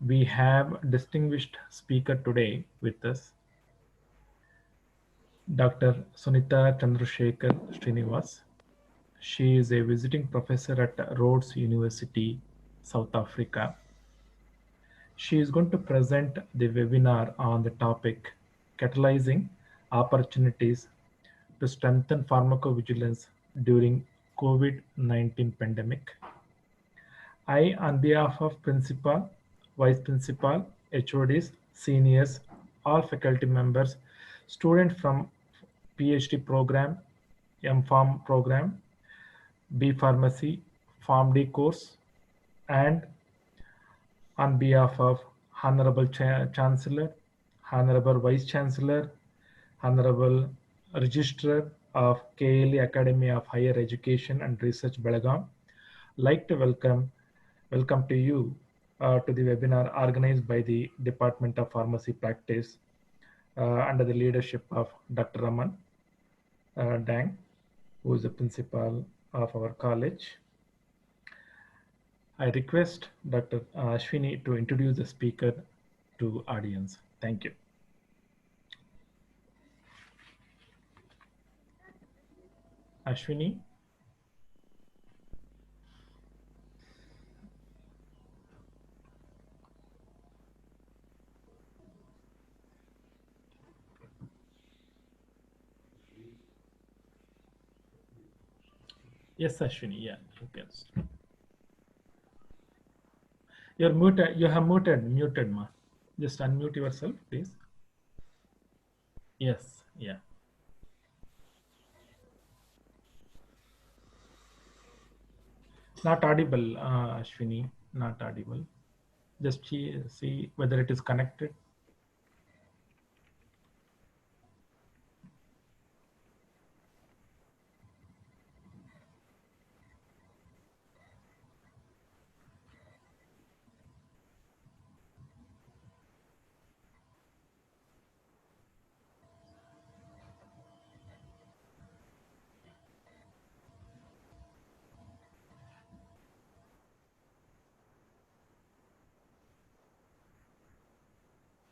We have a distinguished speaker today with us, Dr. Sunita Chandrasekhar Srinivas. She is a visiting professor at Rhodes University, South Africa. She is going to present the webinar on the topic Catalyzing Opportunities to Strengthen Pharmacovigilance During COVID-19 Pandemic. I, on behalf of Principal, Vice Principal, HODs, Seniors, all faculty members, students from PhD program, M.Pharm program, B Pharmacy, PharmD course, and on behalf of Honorable Chancellor, Honorable Vice Chancellor, Honorable Registrar of KLE Academy of Higher Education and Research Belgaum, like to welcome to you to the webinar organized by the Department of Pharmacy Practice under the leadership of Dr. Raman Dang, who is the principal of our college. I request Dr. Ashwini to introduce the speaker to audience. Thank you. Ashwini. Yes, Ashwini. Yeah, you can. You're muted. You have muted, ma. Just unmute yourself, please. Yes. Yeah. Not audible, Ashwini. Not audible. Just see whether it is connected.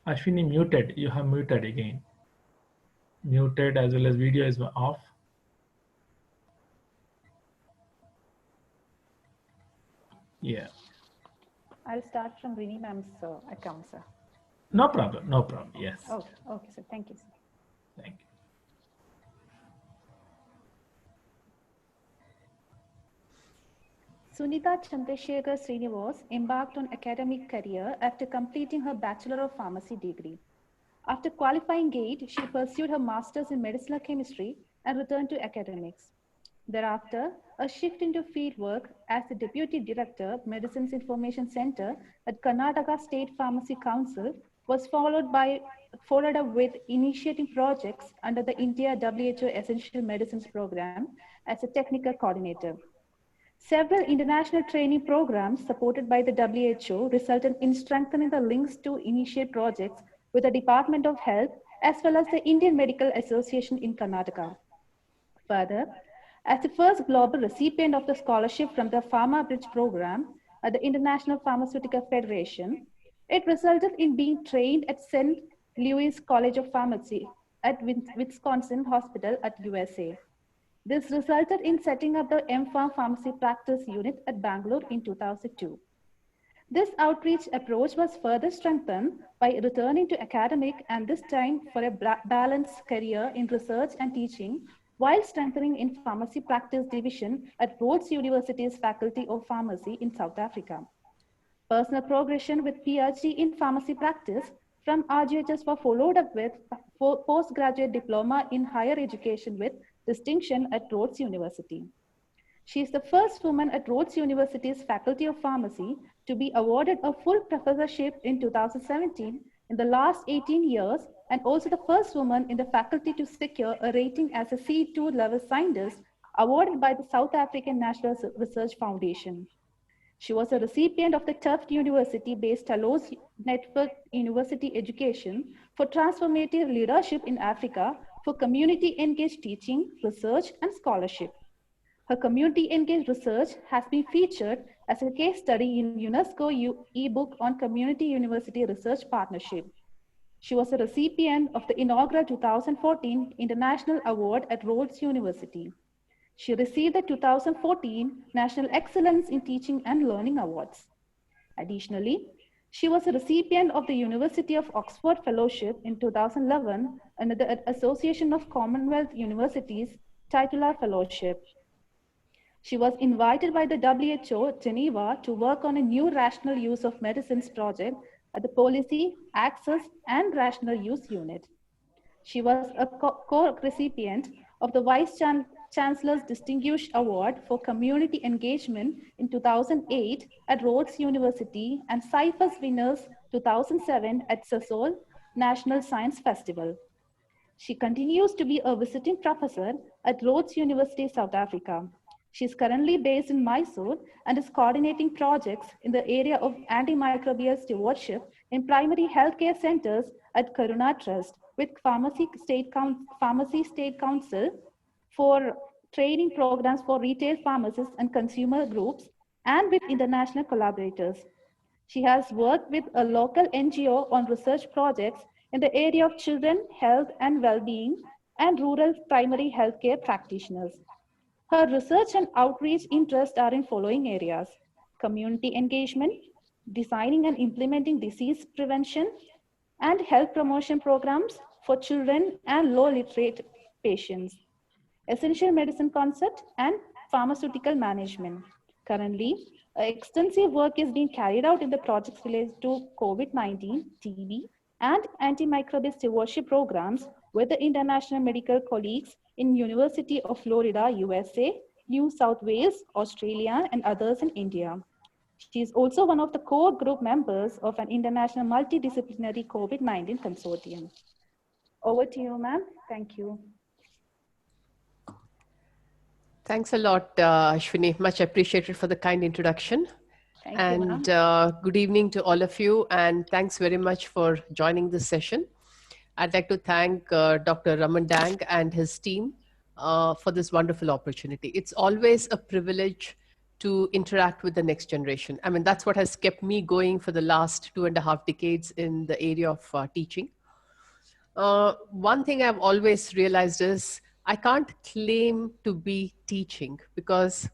Ashwini muted. You have muted again. Muted as well as video is off. Yeah. I'll start from Rini ma'am's account, sir. No problem. No problem. Yes. Okay, sir. Thank you, sir. Thank you. Sunita Chandrasekhar Srinivas embarked on academic career after completing her Bachelor of Pharmacy degree. After qualifying GATE, she pursued her Master's in Medicinal Chemistry and returned to academics. Thereafter, a shift into fieldwork as the Deputy Director, Medicines Information Center at Karnataka State Pharmacy Council was followed up with initiating projects under the India WHO Essential Medicines Program as a technical coordinator. Several international training programs supported by the WHO resulted in strengthening the links to initiate projects with the Department of Health as well as the Indian Medical Association in Karnataka. Further, as the first global recipient of the scholarship from the Pharma Bridge program at the International Pharmaceutical Federation, it resulted in being trained at St. Louis College of Pharmacy at Wisconsin Hospital at USA. This resulted in setting up the M.Pharm Pharmacy Practice Unit at Bangalore in 2002. This outreach approach was further strengthened by returning to academic and this time for a balanced career in research and teaching while strengthening in Pharmacy Practice Division at Rhodes University's Faculty of Pharmacy in South Africa. Personal progression with PhD in Pharmacy Practice from RGHS were followed up with postgraduate diploma in higher education with distinction at Rhodes University. She is the first woman at Rhodes University's Faculty of Pharmacy to be awarded a full professorship in 2017 in the last 18 years, and also the first woman in the faculty to secure a rating as a C2 level scientist awarded by the South African National Research Foundation. She was a recipient of the Tufts University-based Talos Network University Education for Transformative Leadership in Africa for community-engaged teaching, research, and scholarship. Her community-engaged research has been featured as a case study in UNESCO e-book on Community University Research Partnership. She was a recipient of the inaugural 2014 International Award at Rhodes University. She received the 2014 National Excellence in Teaching and Learning Awards. Additionally, she was a recipient of the University of Oxford Fellowship in 2011 under the Association of Commonwealth Universities Titular Fellowship. She was invited by the WHO Geneva to work on a new rational use of medicines project at the Policy, Access, and Rational Use Unit. She was a co-recipient of the Vice-Chancellor's Distinguished Award for Community Engagement in 2008 at Rhodes University and CIFES Winners 2007 at Sasol National Science Festival. She continues to be a visiting professor at Rhodes University, South Africa. She is currently based in Mysore and is coordinating projects in the area of antimicrobial stewardship in primary healthcare centers at Karuna Trust with Pharmacy State Council for training programs for retail pharmacists and consumer groups and with international collaborators. She has worked with a local NGO on research projects in the area of children, health and well-being and rural primary healthcare practitioners. Her research and outreach interests are in following areas: community engagement, designing and implementing disease prevention, and health promotion programs for children and low literate patients, essential medicine concept, and pharmaceutical management. Currently, extensive work is being carried out in the projects related to COVID-19, TB, and antimicrobial stewardship programs with the international medical colleagues in University of Florida, USA, New South Wales, Australia, and others in India. She is also one of the core group members of an international multidisciplinary COVID-19 consortium. Over to you, ma'am. Thank you. Thanks a lot, Ashwini. Much appreciated for the kind introduction. Thank you, And ma'am. good evening to all of you. And thanks very much for joining this session. I'd like to thank Dr. Raman Dang and his team for this wonderful opportunity. It's always a privilege to interact with the next generation. I mean, that's what has kept me going for the last 2.5 decades in the area of teaching. One thing I've always realized is I can't claim to be teaching, because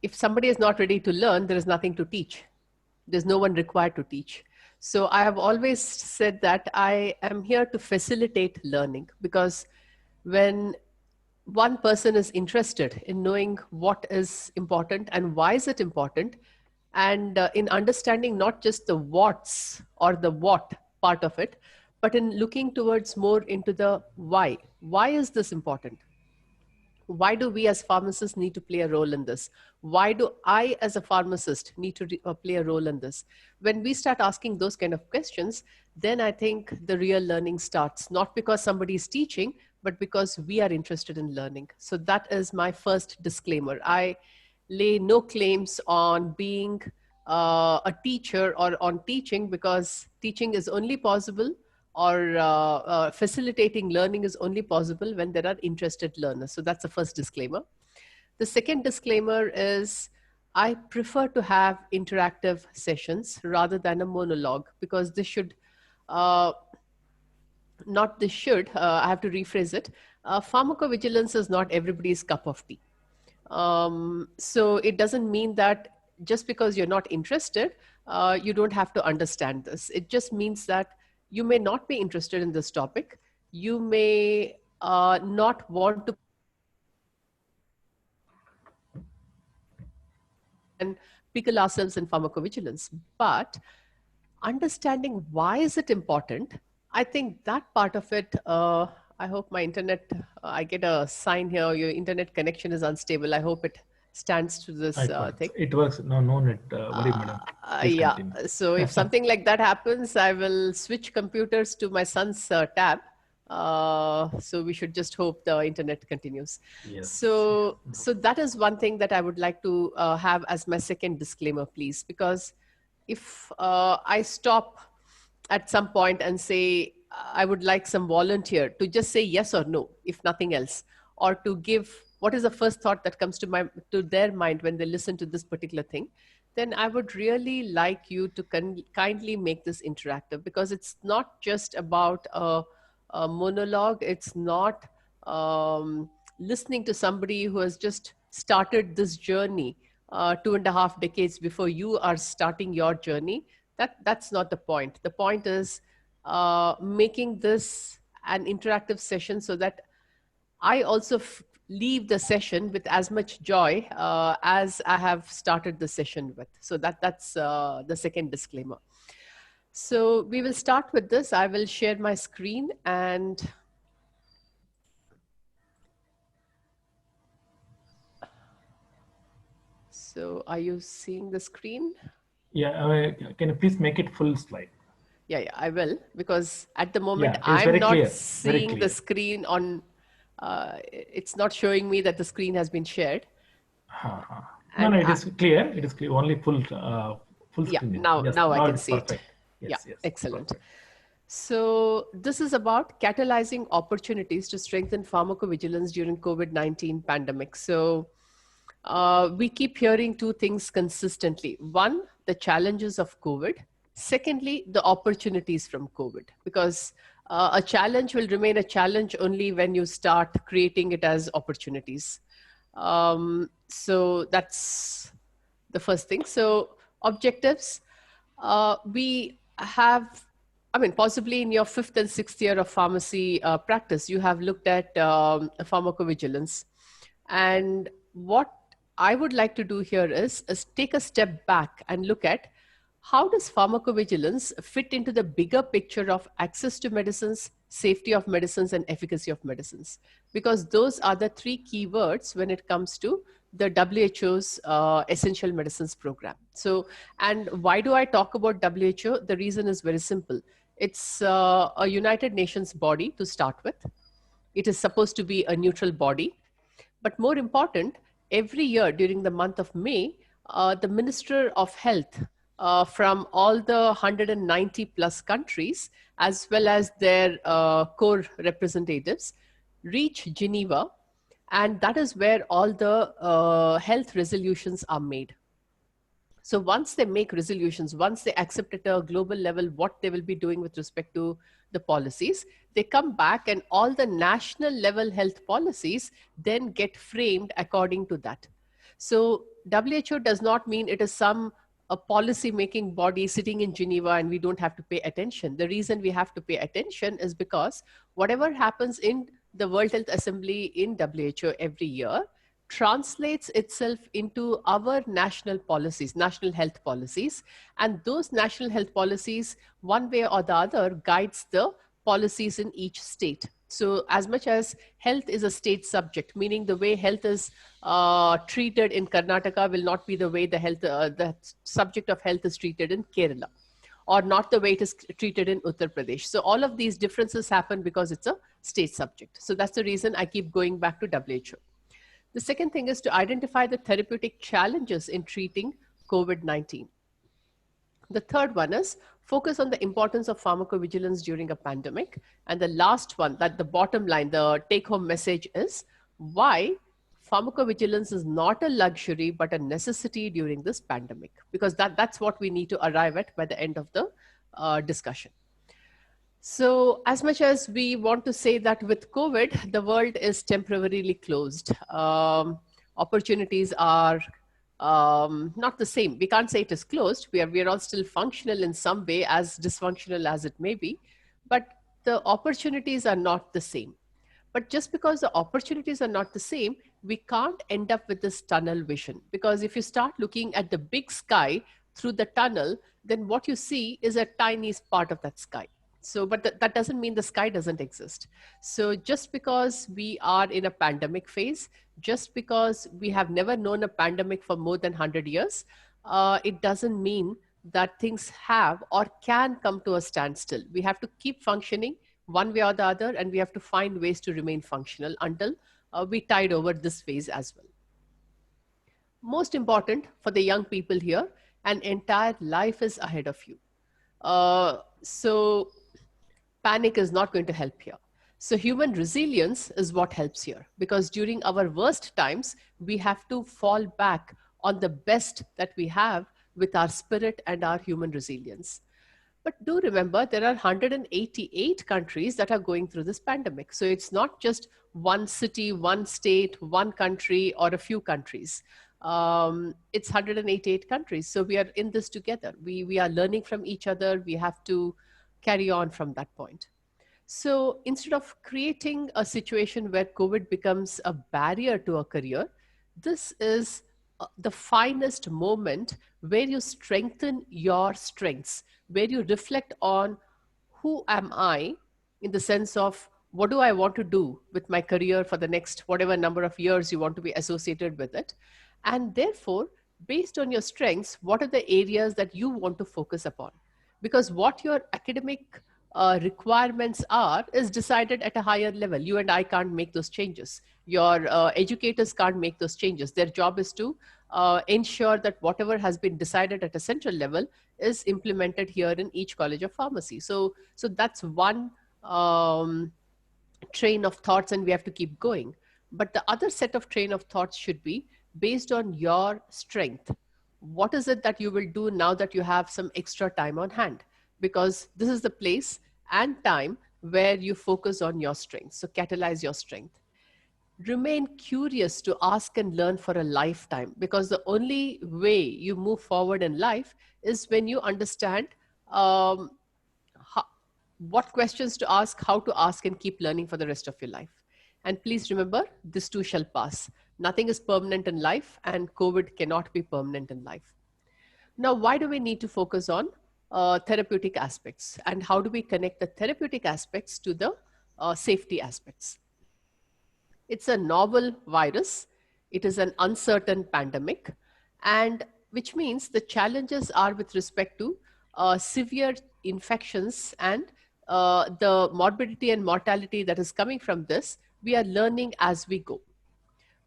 if somebody is not ready to learn, there is nothing to teach. There's no one required to teach. So I have always said that I am here to facilitate learning, because when one person is interested in knowing what is important and why is it important, and in understanding not just the what's or the what part of it, but in looking towards more into the why. Why is this important? Why do we as pharmacists need to play a role in this? Why do I as a pharmacist need to play a role in this? When we start asking those kind of questions, then I think the real learning starts, not because somebody is teaching, but because we are interested in learning. So that is my first disclaimer. I lay no claims on being a teacher or on teaching, because teaching is only possible, or facilitating learning is only possible when there are interested learners. So that's the first disclaimer. The second disclaimer is I prefer to have interactive sessions rather than a monologue, because this should, I have to rephrase it. Pharmacovigilance is not everybody's cup of tea. So it doesn't mean that just because you're not interested, you don't have to understand this. It just means that you may not be interested in this topic. You may not want to and pickle ourselves in pharmacovigilance, but understanding why is it important, I think that part of it, I hope my internet, I get a sign here, your internet connection is unstable. I hope it stands to this thing. It works. No net. Worry, madam. Yeah. So if something like that happens, I will switch computers to my son's tab. So we should just hope the internet continues. Yes. So that is one thing that I would like to have as my second disclaimer, please, because if I stop at some point and say, I would like some volunteer to just say yes or no, if nothing else, or to give what is the first thought that comes to their mind when they listen to this particular thing, then I would really like you to kindly make this interactive, because it's not just about a monologue. It's not listening to somebody who has just started this journey 2.5 decades before you are starting your journey. That's not the point. The point is making this an interactive session so that I also leave the session with as much joy as I have started the session with. So that's the second disclaimer. So we will start with this. I will share my screen, and so are you seeing the screen? Yeah, can you please make it full slide? Yeah, I will, because at the moment Yeah, it's I'm very not clear, very seeing the clear. screen on, it's not showing me that the screen has been shared. No, And it is clear. It is clear. Only full yeah, screen. Yes, now I now can it's see it. perfect. Yes, Yeah, yes, excellent. perfect. So this is about catalyzing opportunities to strengthen pharmacovigilance during COVID-19 pandemic. So we keep hearing two things consistently. One, the challenges of COVID. Secondly, the opportunities from COVID, because a challenge will remain a challenge only when you start creating it as opportunities. So that's the first thing. So objectives, we have, I mean, possibly in your 5th and 6th year of pharmacy practice, you have looked at pharmacovigilance. And what I would like to do here is take a step back and look at how does pharmacovigilance fit into the bigger picture of access to medicines, safety of medicines, and efficacy of medicines? Because those are the three keywords when it comes to the WHO's Essential Medicines Program. So, and why do I talk about WHO? The reason is very simple. It's a United Nations body to start with. It is supposed to be a neutral body. But more important, every year during the month of May, the Minister of Health from all the 190 plus countries, as well as their core representatives, reach Geneva. And that is where all the health resolutions are made. So once they make resolutions, once they accept at a global level what they will be doing with respect to the policies, they come back and all the national level health policies then get framed according to that. So WHO does not mean it is some a policy making body sitting in Geneva and we don't have to pay attention. The reason we have to pay attention is because whatever happens in the World Health Assembly in WHO every year translates itself into our national policies, national health policies. And those national health policies, one way or the other, guides the policies in each state. So as much as health is a state subject, meaning the way health is treated in Karnataka will not be the way the subject of health is treated in Kerala, or not the way it is treated in Uttar Pradesh. So all of these differences happen because it's a state subject. So that's the reason I keep going back to WHO. The second thing is to identify the therapeutic challenges in treating COVID-19. The third one is focus on the importance of pharmacovigilance during a pandemic. And the last one, that the bottom line, the take-home message is why pharmacovigilance is not a luxury, but a necessity during this pandemic, because that's what we need to arrive at by the end of the discussion. So as much as we want to say that with COVID, the world is temporarily closed, opportunities are not the same. We can't say it is closed. We are all still functional in some way, as dysfunctional as it may be, but the opportunities are not the same. But just because the opportunities are not the same, we can't end up with this tunnel vision. Because if you start looking at the big sky through the tunnel, then what you see is a tiny part of that sky. So, but that doesn't mean the sky doesn't exist. So just because we are in a pandemic phase, just because we have never known a pandemic for more than 100 years, it doesn't mean that things have or can come to a standstill. We have to keep functioning one way or the other, and we have to find ways to remain functional until we tide over this phase as well. Most important for the young people here, an entire life is ahead of you. So panic is not going to help here. So human resilience is what helps here, because during our worst times, we have to fall back on the best that we have, with our spirit and our human resilience. But do remember, there are 188 countries that are going through this pandemic. So it's not just one city, one state, one country, or a few countries. It's 188 countries. So we are in this together. We are learning from each other. We have to carry on from that point. So instead of creating a situation where COVID becomes a barrier to a career, this is the finest moment where you strengthen your strengths, where you reflect on who am I in the sense of what do I want to do with my career for the next whatever number of years you want to be associated with it. And therefore, based on your strengths, what are the areas that you want to focus upon? Because what your academic requirements are is decided at a higher level. You and I can't make those changes. Your educators can't make those changes. Their job is to ensure that whatever has been decided at a central level is implemented here in each college of pharmacy. So that's one train of thoughts, and we have to keep going. But the other set of train of thoughts should be based on your strength. What is it that you will do now that you have some extra time on hand? Because this is the place and time where you focus on your strength. So catalyze your strength. Remain curious to ask and learn for a lifetime, because the only way you move forward in life is when you understand what questions to ask, how to ask, and keep learning for the rest of your life. And please remember, this too shall pass. Nothing is permanent in life, and COVID cannot be permanent in life. Now, why do we need to focus on therapeutic aspects, and how do we connect the therapeutic aspects to the safety aspects? It's a novel virus. It is an uncertain pandemic, and which means the challenges are with respect to severe infections and the morbidity and mortality that is coming from this. We are learning as we go.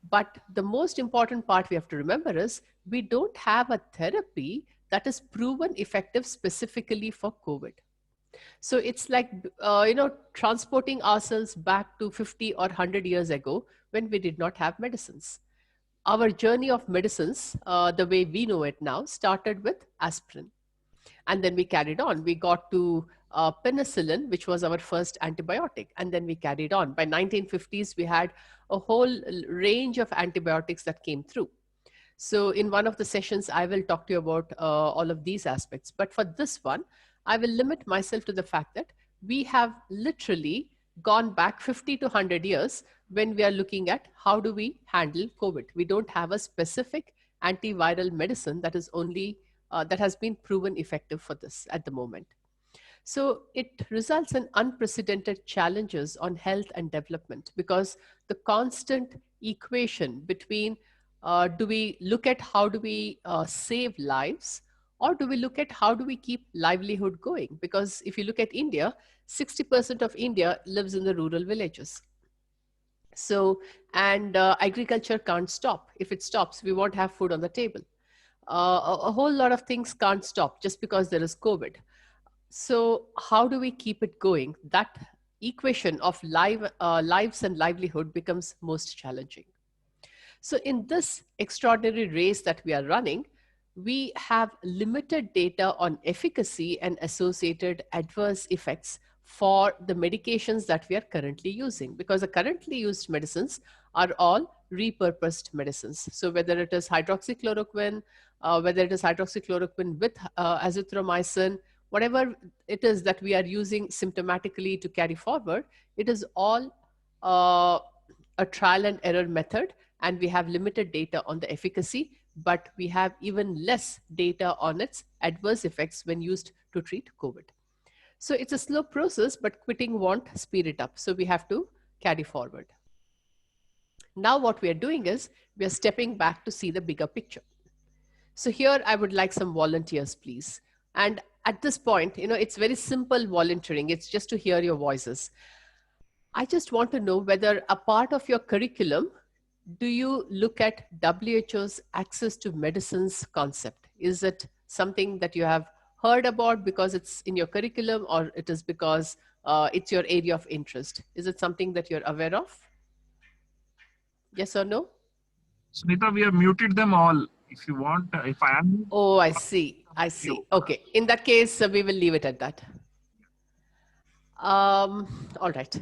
But the most important part we have to remember is we don't have a therapy that is proven effective specifically for COVID. So it's like, transporting ourselves back to 50 or 100 years ago when we did not have medicines. Our journey of medicines, the way we know it now, started with aspirin. And then we carried on. We got to penicillin, which was our first antibiotic. And then we carried on. By 1950s, we had a whole range of antibiotics that came through. So in one of the sessions, I will talk to you about all of these aspects. But for this one, I will limit myself to the fact that we have literally gone back 50 to 100 years when we are looking at how do we handle COVID. We don't have a specific antiviral medicine that is only that has been proven effective for this at the moment. So it results in unprecedented challenges on health and development, because the constant equation between do we look at how do we save lives, or do we look at how do we keep livelihood going? Because if you look at India, 60% of India lives in the rural villages. So, and agriculture can't stop. If it stops, we won't have food on the table. A whole lot of things can't stop just because there is COVID. So how do we keep it going? That equation of lives and livelihood becomes most challenging. So in this extraordinary race that we are running, we have limited data on efficacy and associated adverse effects for the medications that we are currently using, because the currently used medicines are all repurposed medicines. So whether it is hydroxychloroquine, whether it is hydroxychloroquine with azithromycin, whatever it is that we are using symptomatically to carry forward, it is all a trial and error method, and we have limited data on the efficacy, but we have even less data on its adverse effects when used to treat COVID. So it's a slow process, but quitting won't speed it up. So we have to carry forward. Now what we are doing is we are stepping back to see the bigger picture. So here I would like some volunteers, please. And at this point, it's very simple volunteering. It's just to hear your voices. I just want to know whether a part of your curriculum, do you look at WHO's access to medicines concept? Is it something that you have heard about because it's in your curriculum, or it is because it's your area of interest? Is it something that you're aware of? Yes or no? Sunita, we have muted them all. If you want, if I am. Oh, I see. I see. Okay. In that case, we will leave it at that. All right.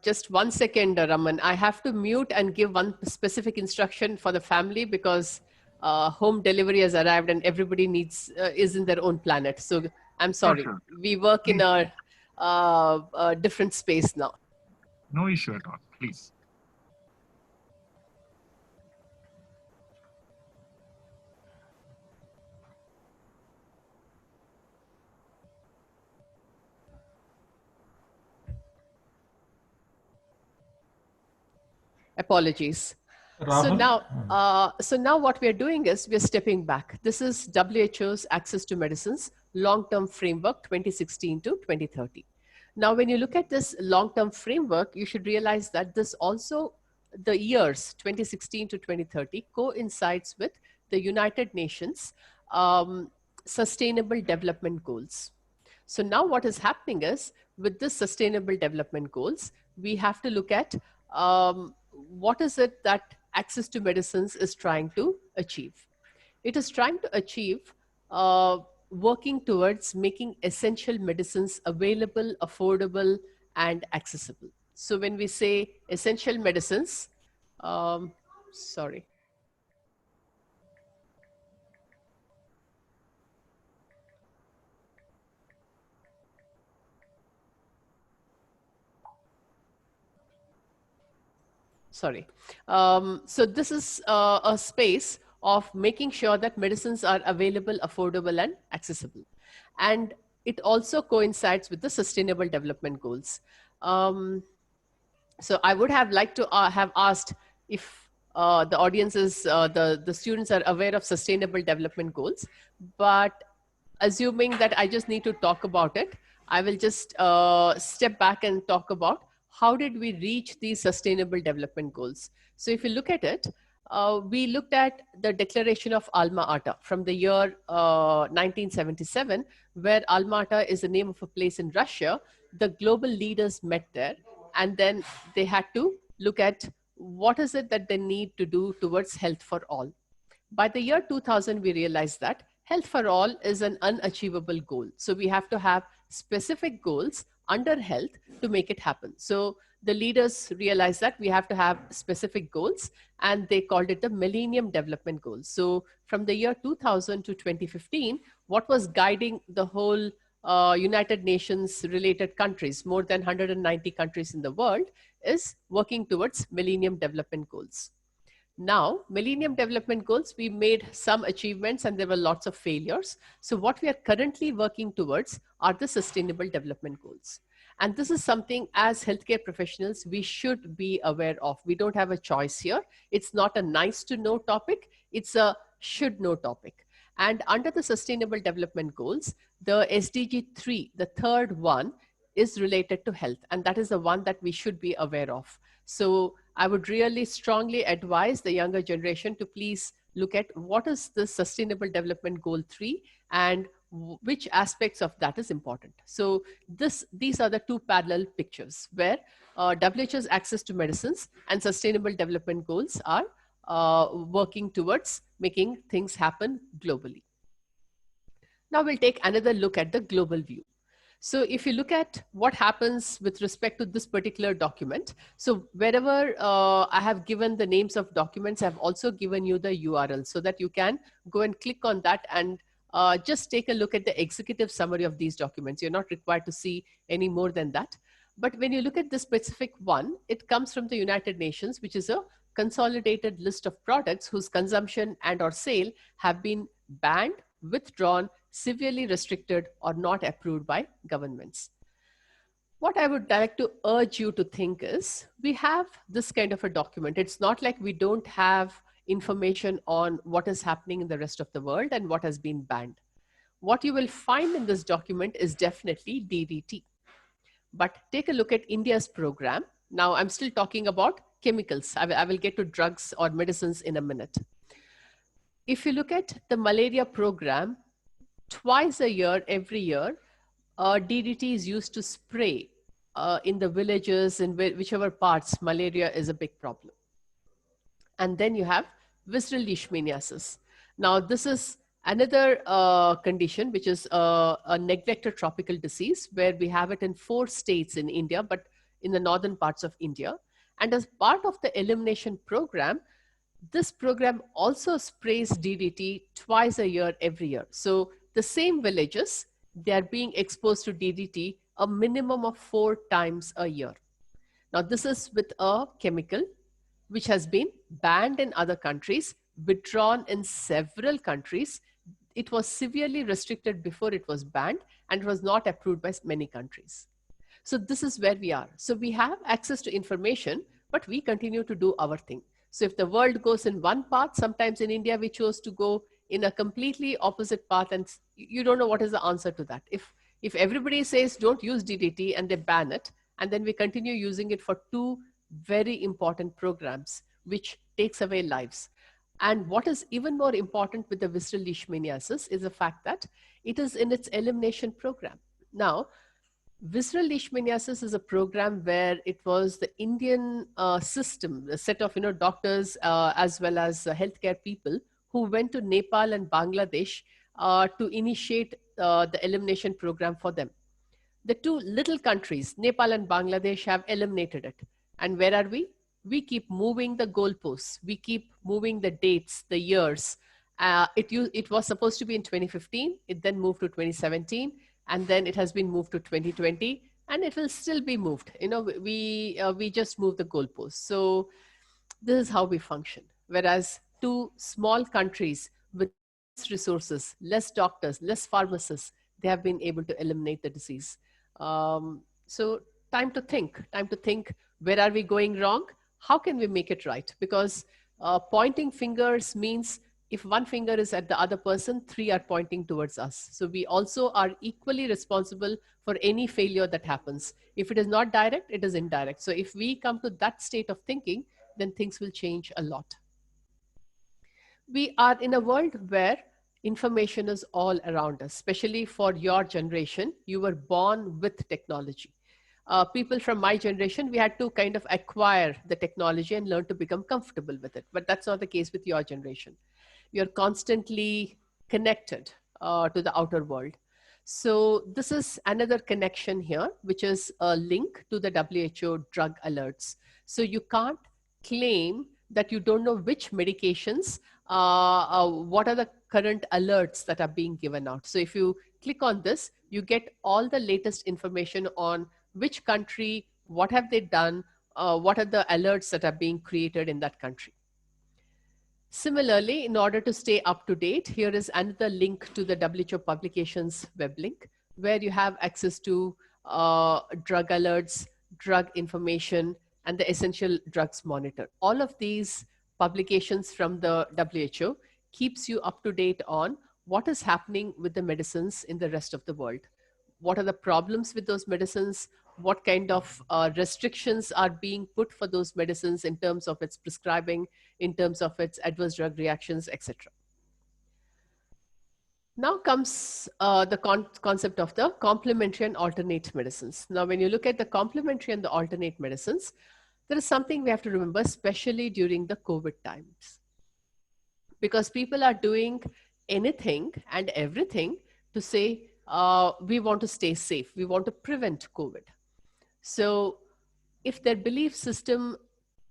Just 1 second, Raman. I have to mute and give one specific instruction for the family because home delivery has arrived and everybody needs is in their own planet. So I'm sorry. Sure. We work in a different space now. No issue at all, please. Apologies. Rahul? So now what we are doing is we're stepping back. This is WHO's Access to Medicines Long-Term Framework 2016 to 2030. Now, when you look at this long-term framework, you should realize that this also, the years 2016 to 2030 coincides with the United Nations Sustainable Development Goals. So now what is happening is with this Sustainable Development Goals, we have to look at what is it that access to medicines is trying to achieve. It is trying to achieve working towards making essential medicines available, affordable, and accessible. So when we say essential medicines, sorry. Sorry. So this is a space of making sure that medicines are available, affordable, and accessible. And it also coincides with the Sustainable Development Goals. So I would have liked to have asked if the audience is, the students are aware of Sustainable Development Goals, but assuming that I just need to talk about it, I will just step back and talk about how did we reach these Sustainable Development Goals. So if you look at it, we looked at the declaration of Alma Ata from the year 1977, where Alma Ata is the name of a place in Russia. The global leaders met there, and then they had to look at what is it that they need to do towards health for all. By the year 2000, we realized that health for all is an unachievable goal. So we have to have specific goals under health to make it happen. So the leaders realized that we have to have specific goals, and they called it the Millennium Development Goals. So from the year 2000 to 2015, what was guiding the whole United Nations related countries, more than 190 countries in the world, is working towards Millennium Development Goals. Now, Millennium Development Goals, we made some achievements and there were lots of failures. So what we are currently working towards are the Sustainable Development Goals. And this is something as healthcare professionals, we should be aware of. We don't have a choice here. It's not a nice to know topic. It's a should know topic. And under the Sustainable Development Goals, the SDG 3, the third one, is related to health. And that is the one that we should be aware of. So I would really strongly advise the younger generation to please look at what is the Sustainable Development Goal 3 and which aspects of that is important. So these are the two parallel pictures where WHO's access to medicines and Sustainable Development Goals are working towards making things happen globally. Now we'll take another look at the global view. So if you look at what happens with respect to this particular document, so wherever I have given the names of documents, I've also given you the URL so that you can go and click on that and just take a look at the executive summary of these documents. You're not required to see any more than that. But when you look at this specific one, it comes from the United Nations, which is a consolidated list of products whose consumption and or sale have been banned, withdrawn, severely restricted, or not approved by governments. What I would like to urge you to think is, we have this kind of a document. It's not like we don't have information on what is happening in the rest of the world and what has been banned. What you will find in this document is definitely DDT. But take a look at India's program. Now I'm still talking about chemicals. I will get to drugs or medicines in a minute. If you look at the malaria program, twice a year, every year, DDT is used to spray in the villages in whichever parts malaria is a big problem. And then you have visceral leishmaniasis. Now, this is another condition, which is a neglected tropical disease, where we have it in 4 states in India, but in the northern parts of India. And as part of the elimination program, this program also sprays DDT twice a year, every year. So the same villages, they are being exposed to DDT a minimum of 4 times a year. Now, this is with a chemical which has been banned in other countries, withdrawn in several countries. It was severely restricted before it was banned, and it was not approved by many countries. So this is where we are. So we have access to information, but we continue to do our thing. So if the world goes in one path, sometimes in India, we chose to go in a completely opposite path, and you don't know what is the answer to that. If everybody says don't use DDT and they ban it, and then we continue using it for 2 very important programs, which takes away lives. And what is even more important with the visceral leishmaniasis is the fact that it is in its elimination program. Now, visceral leishmaniasis is a program where it was the Indian system, a set of doctors as well as healthcare people who went to Nepal and Bangladesh to initiate the elimination program for them. The 2 little countries, Nepal and Bangladesh, have eliminated it. And where are we? We keep moving the goalposts. We keep moving the dates, the years. It was supposed to be in 2015. It then moved to 2017. And then it has been moved to 2020. And it will still be moved. We just move the goalposts. So this is how we function. Whereas 2 small countries with less resources, less doctors, less pharmacists, they have been able to eliminate the disease. So time to think, where are we going wrong? How can we make it right? Because pointing fingers means if one finger is at the other person, 3 are pointing towards us. So we also are equally responsible for any failure that happens. If it is not direct, it is indirect. So if we come to that state of thinking, then things will change a lot. We are in a world where information is all around us, especially for your generation. You were born with technology. People from my generation, we had to kind of acquire the technology and learn to become comfortable with it. But that's not the case with your generation. You're constantly connected to the outer world. So this is another connection here, which is a link to the WHO drug alerts. So you can't claim that you don't know which medications, what are the current alerts that are being given out. So if you click on this, you get all the latest information on which country, what have they done, what are the alerts that are being created in that country. Similarly, in order to stay up to date, here is another link to the WHO publications web link, where you have access to drug alerts, drug information, and the essential drugs monitor. All of these publications from the WHO keeps you up to date on what is happening with the medicines in the rest of the world. What are the problems with those medicines? What kind of restrictions are being put for those medicines in terms of its prescribing, in terms of its adverse drug reactions, etc. Now comes the concept of the complementary and alternate medicines. Now, when you look at the complementary and the alternate medicines, there is something we have to remember, especially during the COVID times. Because people are doing anything and everything to say, we want to stay safe. We want to prevent COVID. So if their belief system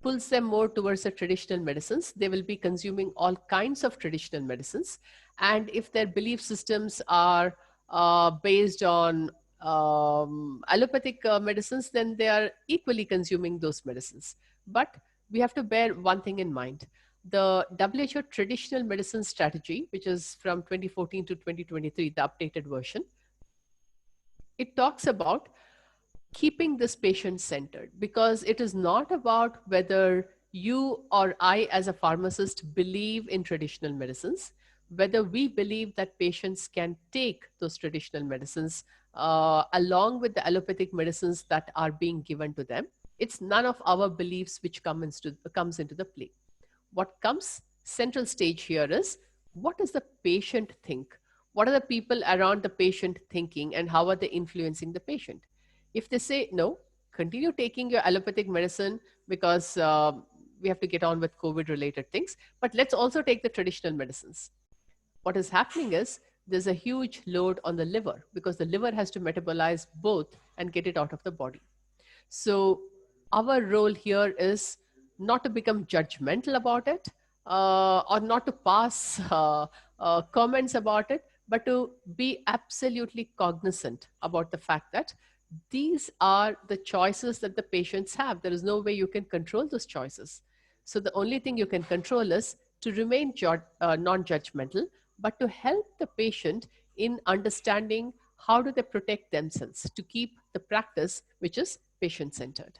pulls them more towards the traditional medicines, they will be consuming all kinds of traditional medicines. And if their belief systems are based on allopathic medicines, then they are equally consuming those medicines. But we have to bear one thing in mind. The WHO traditional medicine strategy, which is from 2014 to 2023, the updated version, it talks about keeping this patient centered, because it is not about whether you or I as a pharmacist believe in traditional medicines, whether we believe that patients can take those traditional medicines along with the allopathic medicines that are being given to them. It's none of our beliefs which comes into the play. What comes central stage here is, what does the patient think? What are the people around the patient thinking, and how are they influencing the patient? If they say, no, continue taking your allopathic medicine because we have to get on with COVID related things, but let's also take the traditional medicines. What is happening is there's a huge load on the liver because the liver has to metabolize both and get it out of the body. So our role here is not to become judgmental about it or not to pass comments about it, but to be absolutely cognizant about the fact that these are the choices that the patients have. There is no way you can control those choices. So the only thing you can control is to remain non-judgmental, but to help the patient in understanding how do they protect themselves to keep the practice, which is patient-centered.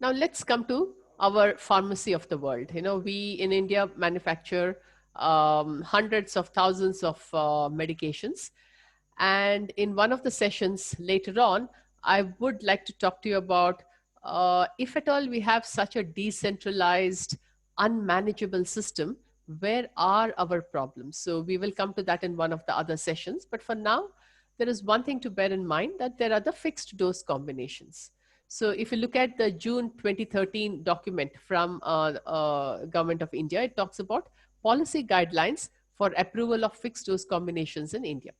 Now let's come to our pharmacy of the world. You know, we in India manufacture hundreds of thousands of medications. And in one of the sessions later on, I would like to talk to you about if at all we have such a decentralized, unmanageable system, where are our problems? So we will come to that in one of the other sessions. But for now, there is one thing to bear in mind, that there are the fixed dose combinations. So if you look at the June 2013 document from Government of India, it talks about policy guidelines for approval of fixed dose combinations in India.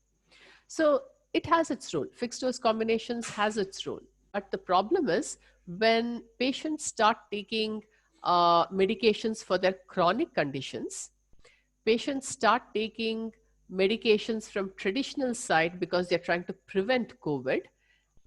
So it has its role. Fixed dose combinations has its role. But the problem is when patients start taking medications for their chronic conditions, patients start taking medications from traditional side because they're trying to prevent COVID.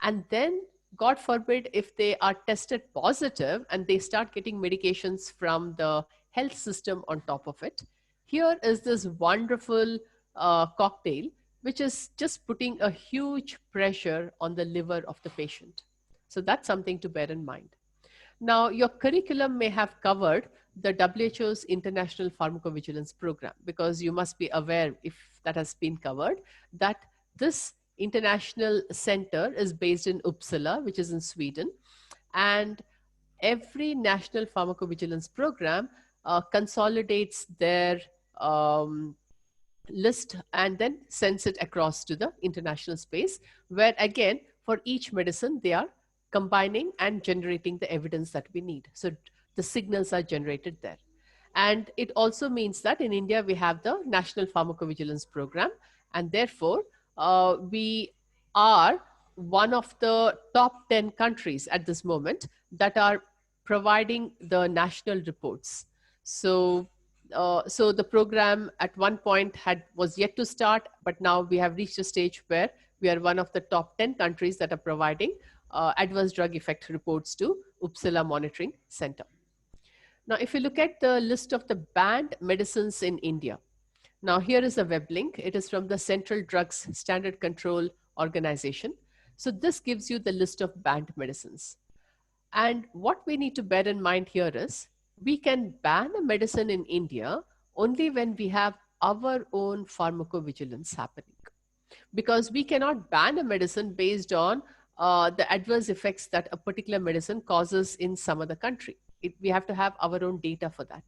And then, God forbid, if they are tested positive and they start getting medications from the health system on top of it, here is this wonderful cocktail, which is just putting a huge pressure on the liver of the patient. So that's something to bear in mind. Now, your curriculum may have covered the WHO's International Pharmacovigilance Program, because you must be aware, if that has been covered, that this international center is based in Uppsala, which is in Sweden. And every national pharmacovigilance program consolidates their list and then sends it across to the international space, where again, for each medicine, they are combining and generating the evidence that we need. So the signals are generated there. And it also means that in India, we have the National Pharmacovigilance Program, and therefore, we are one of the top 10 countries at this moment that are providing the national reports. So the program at one point was yet to start, but now we have reached a stage where we are one of the top 10 countries that are providing adverse drug effect reports to Uppsala Monitoring Center. Now, if you look at the list of the banned medicines in India, now here is a web link. It is from the Central Drugs Standard Control Organization. So this gives you the list of banned medicines. And what we need to bear in mind here is we can ban a medicine in India only when we have our own pharmacovigilance happening. Because we cannot ban a medicine based on the adverse effects that a particular medicine causes in some other country. We have to have our own data for that.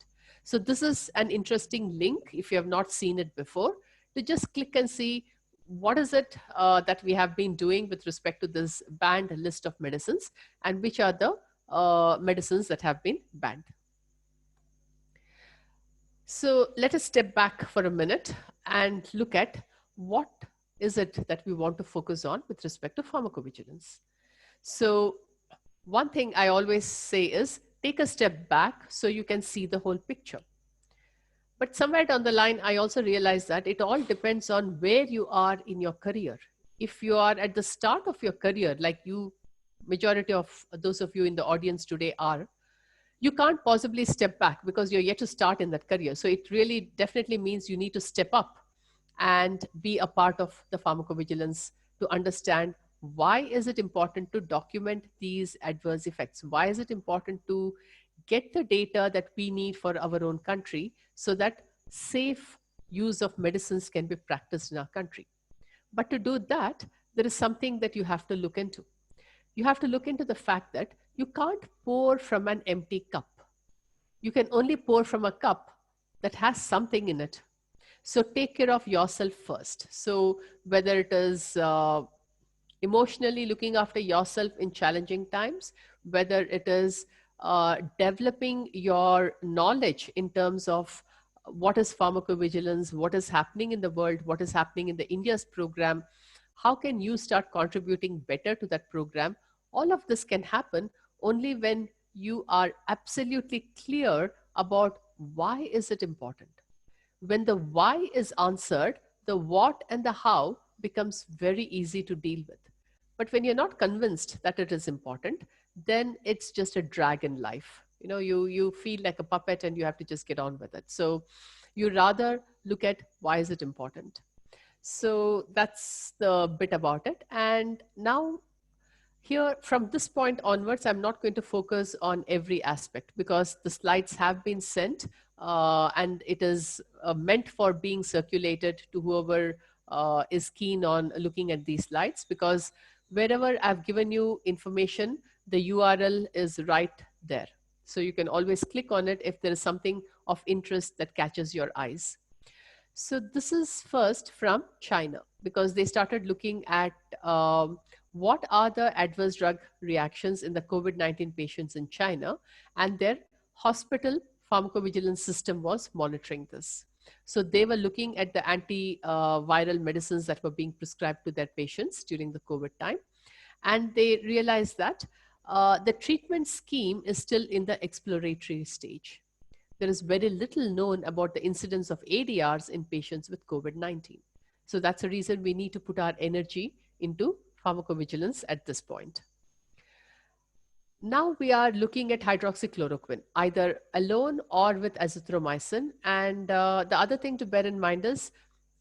So this is an interesting link, if you have not seen it before, to just click and see what is it that we have been doing with respect to this banned list of medicines, and which are the medicines that have been banned. So let us step back for a minute and look at what is it that we want to focus on with respect to pharmacovigilance. So one thing I always say is take a step back so you can see the whole picture. But somewhere down the line, I also realized that it all depends on where you are in your career. If you are at the start of your career, like you, majority of those of you in the audience today are, you can't possibly step back because you're yet to start in that career. So it really definitely means you need to step up and be a part of the pharmacovigilance to understand why is it important to document these adverse effects? Why is it important to get the data that we need for our own country so that safe use of medicines can be practiced in our country? But to do that, there is something that you have to look into. You have to look into the fact that you can't pour from an empty cup. You can only pour from a cup that has something in it. So take care of yourself first. So whether it is emotionally looking after yourself in challenging times, whether it is developing your knowledge in terms of what is pharmacovigilance, what is happening in the world, what is happening in the India's program, how can you start contributing better to that program? All of this can happen only when you are absolutely clear about why is it important. When the why is answered, the what and the how becomes very easy to deal with. But when you're not convinced that it is important, then it's just a drag in life. You know, you feel like a puppet and you have to just get on with it. So you rather look at why is it important. So that's the bit about it. And now here, from this point onwards, I'm not going to focus on every aspect because the slides have been sent and it is meant for being circulated to whoever is keen on looking at these slides, because wherever I've given you information, the URL is right there. So you can always click on it if there is something of interest that catches your eyes. So this is first from China, because they started looking at what are the adverse drug reactions in the COVID-19 patients in China, and their hospital pharmacovigilance system was monitoring this. So they were looking at the antiviral medicines that were being prescribed to their patients during the COVID time. And they realized that the treatment scheme is still in the exploratory stage. There is very little known about the incidence of ADRs in patients with COVID-19. So that's a reason we need to put our energy into pharmacovigilance at this point. Now we are looking at hydroxychloroquine, either alone or with azithromycin. And the other thing to bear in mind is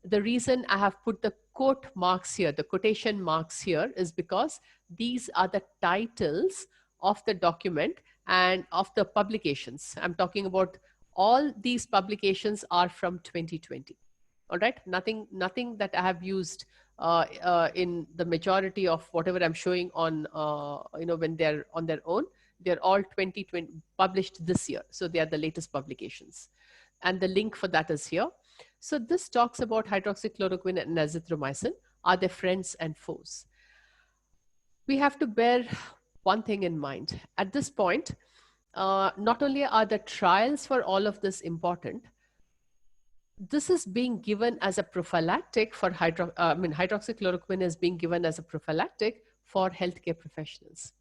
the reason I have put the quote marks here, the quotation marks here, is because these are the titles of the document and of the publications. I'm talking about all these publications are from 2020. All right, nothing that I have used in the majority of whatever I'm showing on, when they're on their own. They're all 2020 published this year. So they are the latest publications. And the link for that is here. So this talks about hydroxychloroquine and azithromycin. Are they friends and foes? We have to bear one thing in mind. At this point, not only are the trials for all of this important, this is being given as a prophylactic for hydroxychloroquine is being given as a prophylactic for healthcare professionals.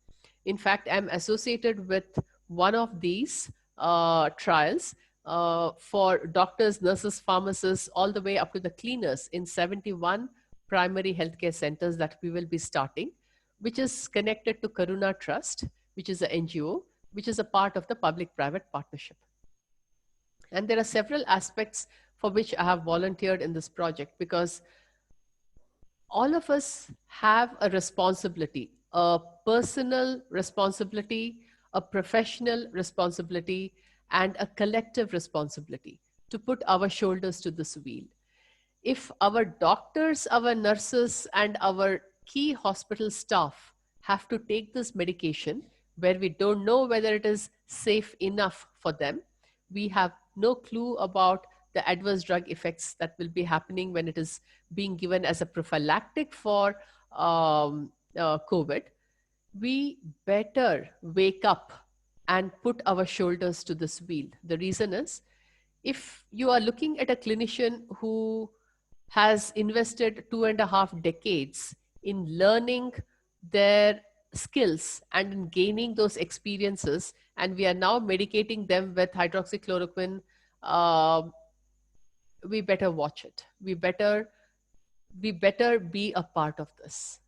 In fact, I'm associated with one of these trials for doctors, nurses, pharmacists, all the way up to the cleaners in 71 primary healthcare centers that we will be starting, which is connected to Karuna Trust, which is an NGO, which is a part of the public-private partnership. And there are several aspects for which I have volunteered in this project, because all of us have a responsibility, a personal responsibility, a professional responsibility, and a collective responsibility to put our shoulders to this wheel. If our doctors, our nurses, and our key hospital staff have to take this medication where we don't know whether it is safe enough for them, we have no clue about the adverse drug effects that will be happening when it is being given as a prophylactic for COVID, we better wake up and put our shoulders to this wheel. The reason is, if you are looking at a clinician who has invested 2.5 decades in learning their skills and in gaining those experiences, and we are now medicating them with hydroxychloroquine, we better watch it. We better be a part of this,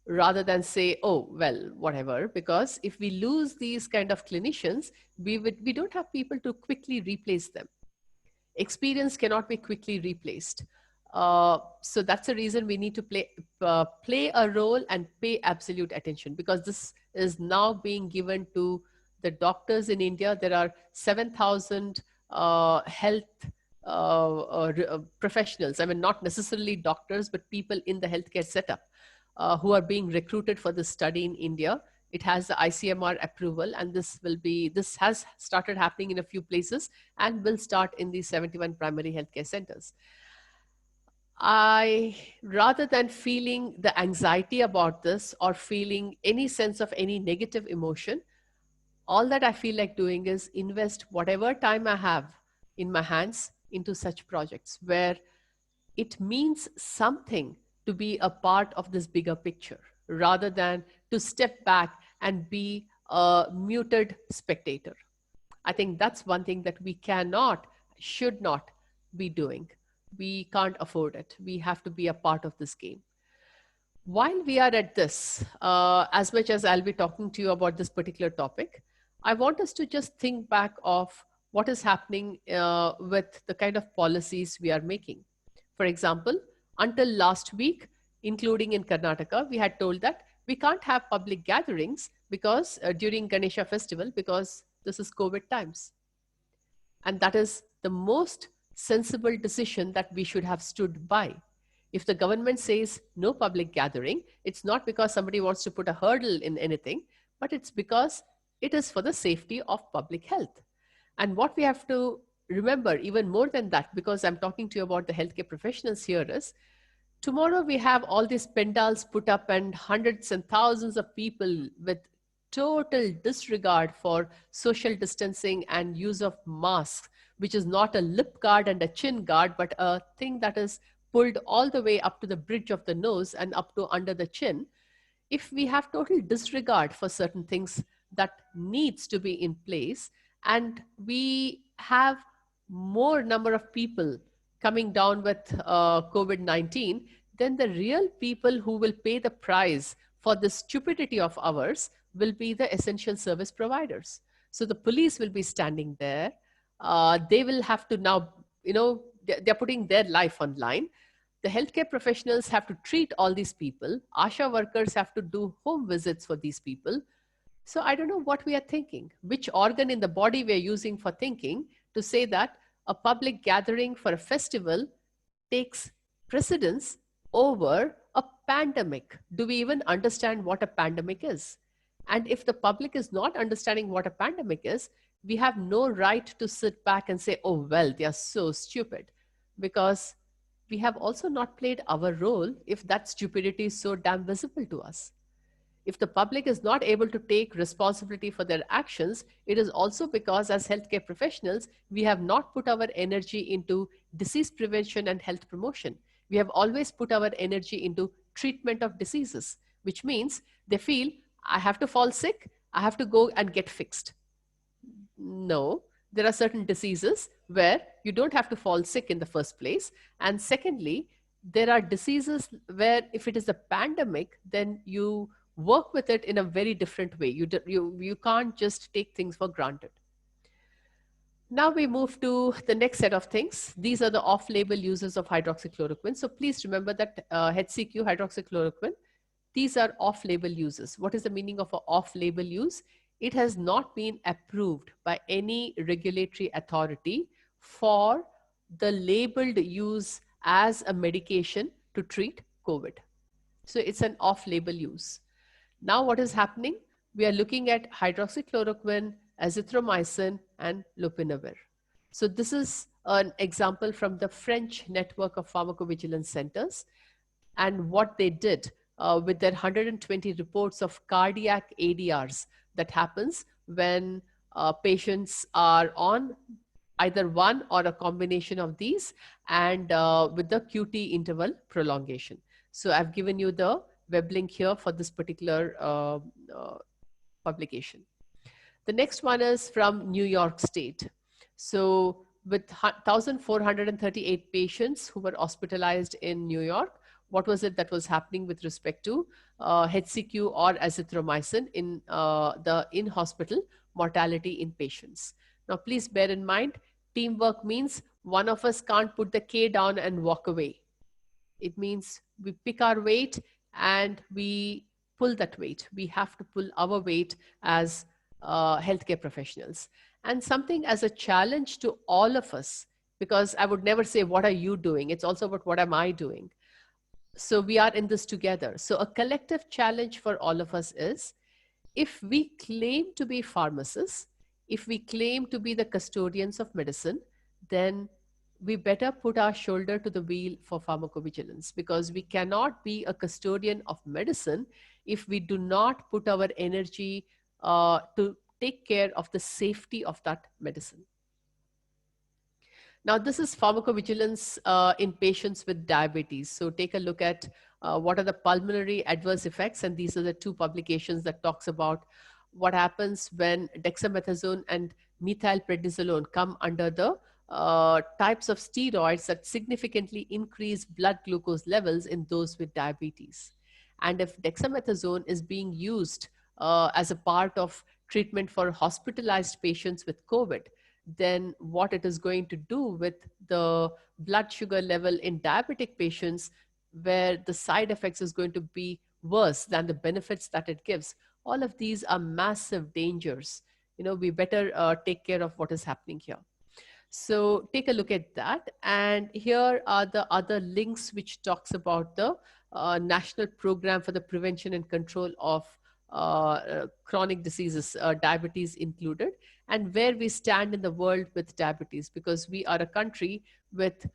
rather than say, oh, well, whatever, because if we lose these kind of clinicians, we don't have people to quickly replace them. Experience cannot be quickly replaced. So that's the reason we need to play a role and pay absolute attention, because this is now being given to the doctors in India. There are 7,000 health professionals, I mean, not necessarily doctors, but people in the healthcare setup who are being recruited for this study in India. It has the ICMR approval, and this has started happening in a few places and will start in these 71 primary healthcare centers. Rather than feeling the anxiety about this or feeling any sense of any negative emotion, All that I feel like doing is invest whatever time I have in my hands into such projects where it means something to be a part of this bigger picture rather than to step back and be a muted spectator. I think that's one thing that we cannot, should not be doing. We can't afford it. We have to be a part of this game. While we are at this, as much as I'll be talking to you about this particular topic, I want us to just think back of what is happening with the kind of policies we are making. For example, until last week, including in Karnataka, we had told that we can't have public gatherings because during Ganesha festival, because this is COVID times. And that is the most sensible decision that we should have stood by. If the government says no public gathering, it's not because somebody wants to put a hurdle in anything, but it's because it is for the safety of public health. And what we have to remember, even more than that, because I'm talking to you about the healthcare professionals here, is tomorrow we have all these pandals put up and hundreds and thousands of people with total disregard for social distancing and use of masks, which is not a lip guard and a chin guard, but a thing that is pulled all the way up to the bridge of the nose and up to under the chin. If we have total disregard for certain things that needs to be in place, and we have more number of people coming down with COVID-19, then the real people who will pay the price for the stupidity of ours will be the essential service providers. So the police will be standing there. They will have to now, they're putting their life on line. The healthcare professionals have to treat all these people. ASHA workers have to do home visits for these people. So I don't know what we are thinking, which organ in the body we are using for thinking to say that a public gathering for a festival takes precedence over a pandemic. Do we even understand what a pandemic is? And if the public is not understanding what a pandemic is, we have no right to sit back and say, oh, well, they are so stupid, because we have also not played our role if that stupidity is so damn visible to us. If the public is not able to take responsibility for their actions, it is also because as healthcare professionals, we have not put our energy into disease prevention and health promotion. We have always put our energy into treatment of diseases, which means they feel, I have to fall sick, I have to go and get fixed. No, there are certain diseases where you don't have to fall sick in the first place. And secondly, there are diseases where if it is a pandemic, then you work with it in a very different way. You can't just take things for granted. Now we move to the next set of things. These are the off-label uses of hydroxychloroquine. So please remember that HCQ, hydroxychloroquine, these are off-label uses. What is the meaning of an off-label use? It has not been approved by any regulatory authority for the labeled use as a medication to treat COVID. So it's an off-label use. Now what is happening? We are looking at hydroxychloroquine, azithromycin, and lopinavir. So this is an example from the French network of pharmacovigilance centers, and what they did with their 120 reports of cardiac ADRs that happens when patients are on either one or a combination of these, and with the QT interval prolongation. So I've given you the web link here for this particular publication. The next one is from New York State. So with 1,438 patients who were hospitalized in New York, what was it that was happening with respect to HCQ or azithromycin in the in-hospital mortality in patients? Now, please bear in mind, teamwork means one of us can't put the K down and walk away. It means we pick our weight and we pull that weight. We have to pull our weight as healthcare professionals. And something as a challenge to all of us, because I would never say, what are you doing? It's also about what am I doing? So we are in this together. So a collective challenge for all of us is, if we claim to be pharmacists, if we claim to be the custodians of medicine, then we better put our shoulder to the wheel for pharmacovigilance, because we cannot be a custodian of medicine if we do not put our energy to take care of the safety of that medicine. Now, this is pharmacovigilance in patients with diabetes. So take a look at what are the pulmonary adverse effects. And these are the two publications that talks about what happens when dexamethasone and methylprednisolone come under the types of steroids that significantly increase blood glucose levels in those with diabetes. And if dexamethasone is being used as a part of treatment for hospitalized patients with COVID, then what it is going to do with the blood sugar level in diabetic patients, where the side effects is going to be worse than the benefits that it gives. All of these are massive dangers. We better take care of what is happening here. So take a look at that. And here are the other links which talks about the National Program for the Prevention and Control of chronic diseases, diabetes included, and where we stand in the world with diabetes, because we are a country with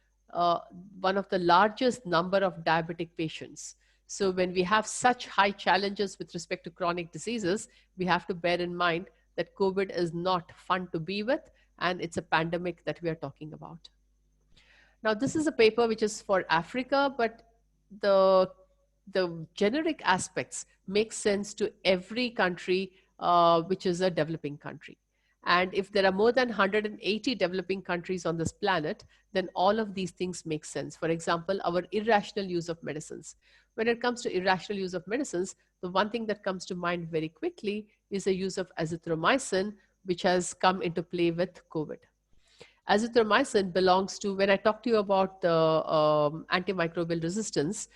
one of the largest number of diabetic patients. So when we have such high challenges with respect to chronic diseases, we have to bear in mind that COVID is not fun to be with, and it's a pandemic that we are talking about. Now, this is a paper which is for Africa, but the generic aspects make sense to every country which is a developing country. And if there are more than 180 developing countries on this planet, then all of these things make sense. For example, our irrational use of medicines. When it comes to irrational use of medicines, the one thing that comes to mind very quickly is the use of azithromycin, which has come into play with COVID. Azithromycin belongs to, when I talk to you about the antimicrobial resistance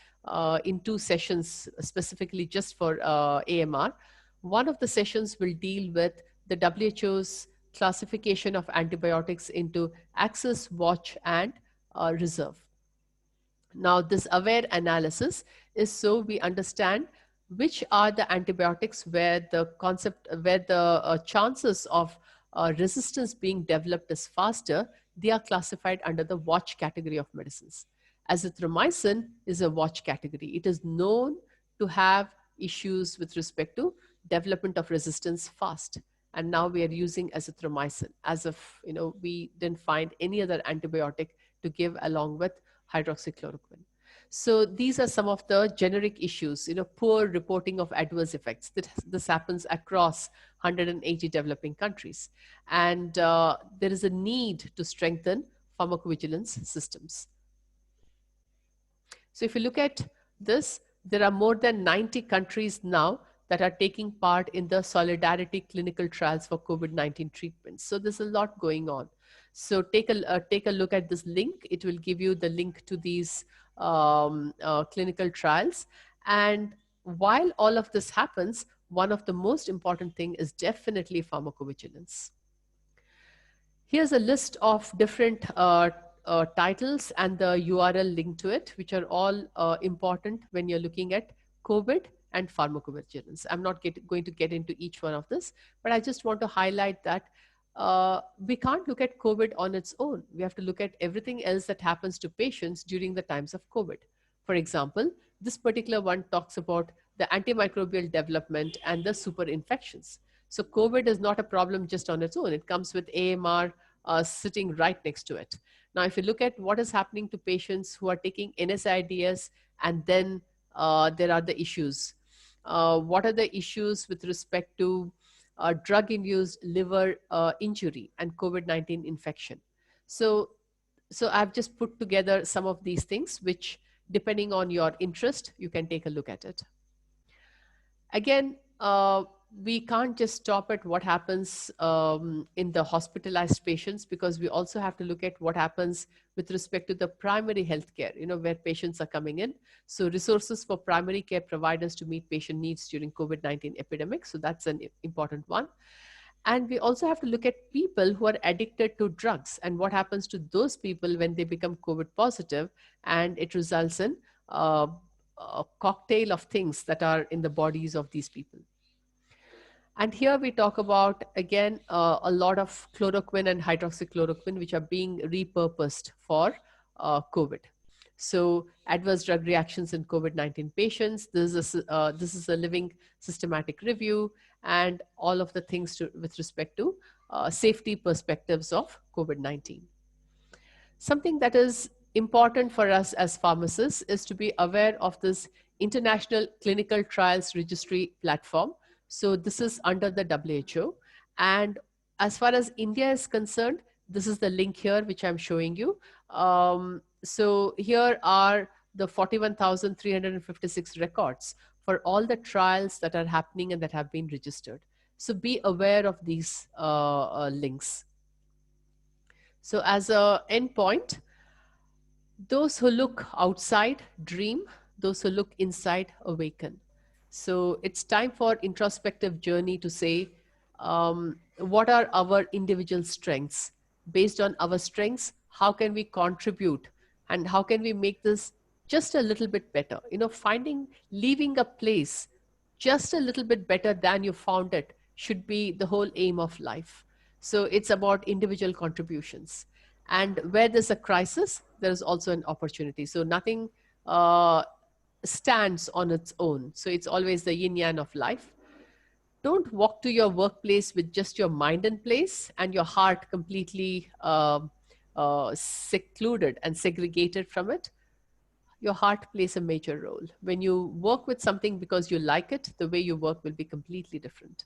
in 2 sessions, specifically just for AMR, one of the sessions will deal with the WHO's classification of antibiotics into access, watch, and reserve. Now, this AWARE analysis is so we understand which are the antibiotics where the chances of resistance being developed is faster. They are classified under the watch category of medicines. Azithromycin is a watch category. It is known to have issues with respect to development of resistance fast. And now we are using azithromycin as if we didn't find any other antibiotic to give along with hydroxychloroquine. So these are some of the generic issues, poor reporting of adverse effects. This happens across 180 developing countries. And there is a need to strengthen pharmacovigilance systems. So if you look at this, there are more than 90 countries now that are taking part in the Solidarity clinical trials for COVID-19 treatments. So there's a lot going on. So take a look at this link. It will give you the link to these clinical trials. And while all of this happens, one of the most important thing is definitely pharmacovigilance. Here's a list of different titles and the URL linked to it, which are all important when you're looking at COVID and pharmacovigilance. I'm not going to get into each one of this, but I just want to highlight that we can't look at COVID on its own. We have to look at everything else that happens to patients during the times of COVID. For example, this particular one talks about the antimicrobial development and the super infections. So COVID is not a problem just on its own. It comes with AMR sitting right next to it. Now, if you look at what is happening to patients who are taking NSAIDs, and then there are the issues. What are the issues with respect to drug-induced liver injury and COVID-19 infection? So I've just put together some of these things, which depending on your interest, you can take a look at it. Again, we can't just stop at what happens in the hospitalized patients, because we also have to look at what happens with respect to the primary healthcare, where patients are coming in. So resources for primary care providers to meet patient needs during COVID-19 epidemic. So that's an important one. And we also have to look at people who are addicted to drugs and what happens to those people when they become COVID positive, and it results in a cocktail of things that are in the bodies of these people. And here we talk about, again, a lot of chloroquine and hydroxychloroquine, which are being repurposed for COVID. So adverse drug reactions in COVID-19 patients, this is a living systematic review. and all of the things with respect to safety perspectives of COVID-19. Something that is important for us as pharmacists is to be aware of this International Clinical Trials Registry platform. So this is under the WHO. And as far as India is concerned, this is the link here, which I'm showing you. So here are the 41,356 records for all the trials that are happening and that have been registered. So be aware of these links. So as a endpoint, those who look outside dream, those who look inside awaken. So it's time for introspective journey to say, what are our individual strengths? Based on our strengths, how can we contribute and how can we make this just a little bit better? You know, leaving a place just a little bit better than you found it should be the whole aim of life. So it's about individual contributions. And where there's a crisis, there is also an opportunity. So nothing stands on its own. So it's always the yin yang of life. Don't walk to your workplace with just your mind in place and your heart completely secluded and segregated from it. Your heart plays a major role. When you work with something because you like it, the way you work will be completely different.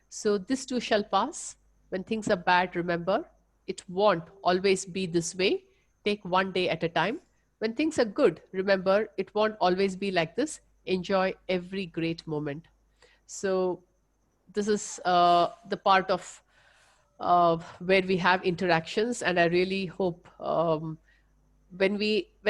So this too shall pass. When things are bad, remember, it won't always be this way. Take one day at a time. When things are good, remember, it won't always be like this. Enjoy every great moment. So this is the part of where we have interactions. And I really hope when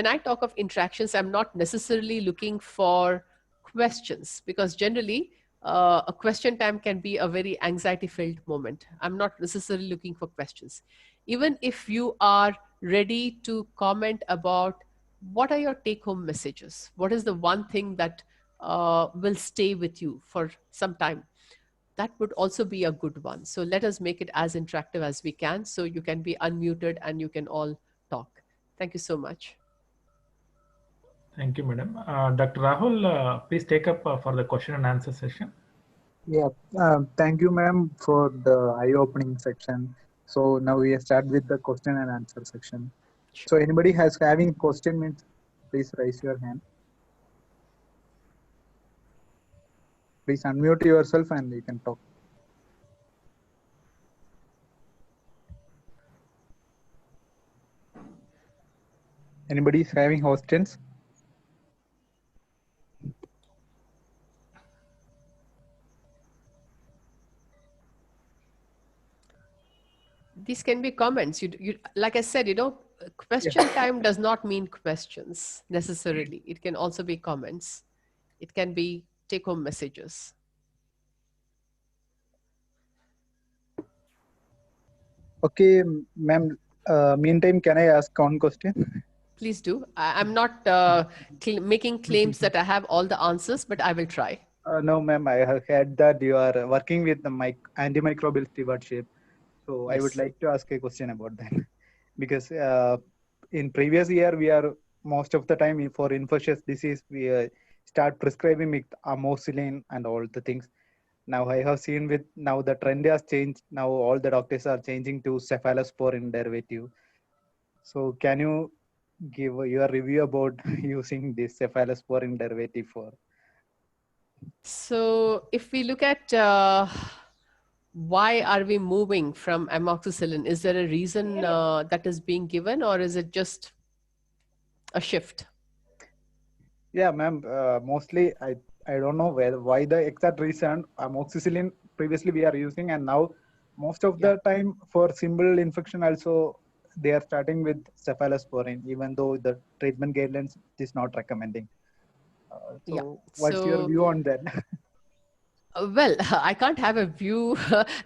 I talk of interactions, I'm not necessarily looking for questions, because generally a question time can be a very anxiety-filled moment. I'm not necessarily looking for questions. Even if you are ready to comment about what are your take-home messages, what is the one thing that will stay with you for some time, that would also be a good one. So let us make it as interactive as we can, so you can be unmuted and you can all talk. Thank you so much. Thank you, madam. Dr. Rahul, please take up for the question and answer session. Yeah, thank you, ma'am, for the eye-opening section. So now we start with the question and answer section. So anybody having question, means please raise your hand. Please unmute yourself and you can talk. Anybody is having questions? These can be comments. You like I said, question time does not mean questions necessarily. It can also be comments. It can be take-home messages. Okay, ma'am. Meantime, can I ask one question? Please do. I'm not making claims that I have all the answers, but I will try. No, ma'am. I have heard that you are working with the antimicrobial stewardship. So yes. I would like to ask a question about that. Because in previous year, we are most of the time for infectious disease, we start prescribing with amoxicillin and all the things. Now I have seen now the trend has changed. Now all the doctors are changing to cephalosporin derivative. So can you give your review about using this cephalosporin derivative for? So if we look at why are we moving from amoxicillin, is there a reason that is being given, or is it just a shift? Yeah, ma'am. Mostly, I don't know why the exact reason. Amoxicillin previously we are using, and now most of the time for simple infection also they are starting with cephalosporin, even though the treatment guidelines is not recommending. What's your view on that? Well, I can't have a view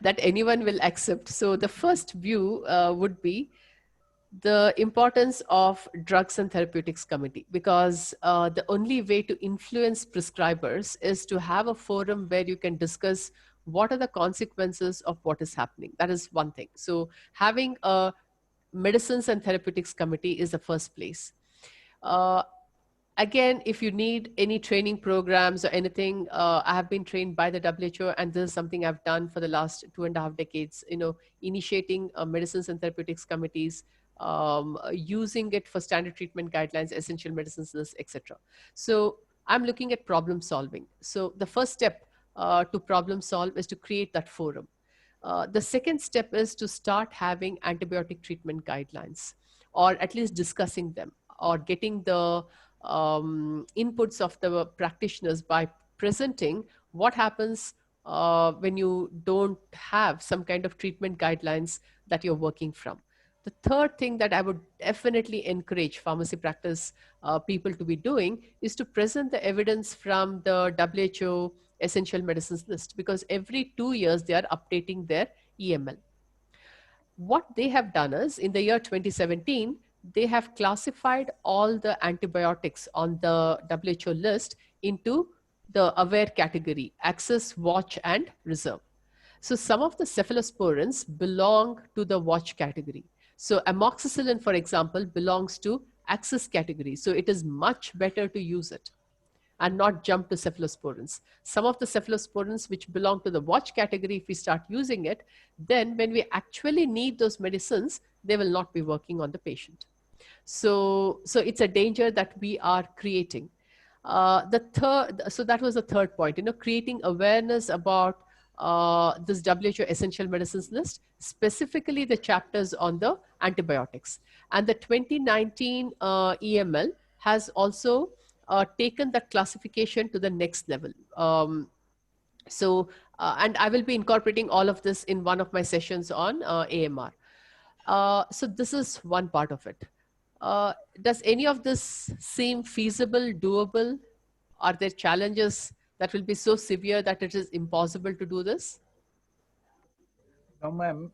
that anyone will accept. So the first view would be the importance of Drugs and Therapeutics Committee, because the only way to influence prescribers is to have a forum where you can discuss what are the consequences of what is happening. That is one thing. So having a Medicines and Therapeutics Committee is the first place. Again, if you need any training programs or anything, I have been trained by the WHO, and this is something I've done for the last 2.5 decades, initiating medicines and therapeutics committees, using it for standard treatment guidelines, essential medicines list, etc. So I'm looking at problem solving. So the first step to problem solve is to create that forum. The second step is to start having antibiotic treatment guidelines, or at least discussing them, or getting the inputs of the practitioners by presenting what happens when you don't have some kind of treatment guidelines that you're working from. The third thing that I would definitely encourage pharmacy practice people to be doing is to present the evidence from the WHO essential medicines list, because every 2 years they are updating their EML. What they have done is, in the year 2017, they have classified all the antibiotics on the WHO list into the aware category: access, watch, and reserve. So some of the cephalosporins belong to the watch category. So amoxicillin, for example, belongs to access category. So it is much better to use it and not jump to cephalosporins. Some of the cephalosporins which belong to the watch category, if we start using it, then when we actually need those medicines, they will not be working on the patient. So it's a danger that we are creating. So that was the third point, creating awareness about this WHO essential medicines list, specifically the chapters on the antibiotics. And the 2019 EML has also taken that classification to the next level. And I will be incorporating all of this in one of my sessions on AMR. So this is one part of it. Does any of this seem feasible, doable? Are there challenges that will be so severe that it is impossible to do this? No, ma'am.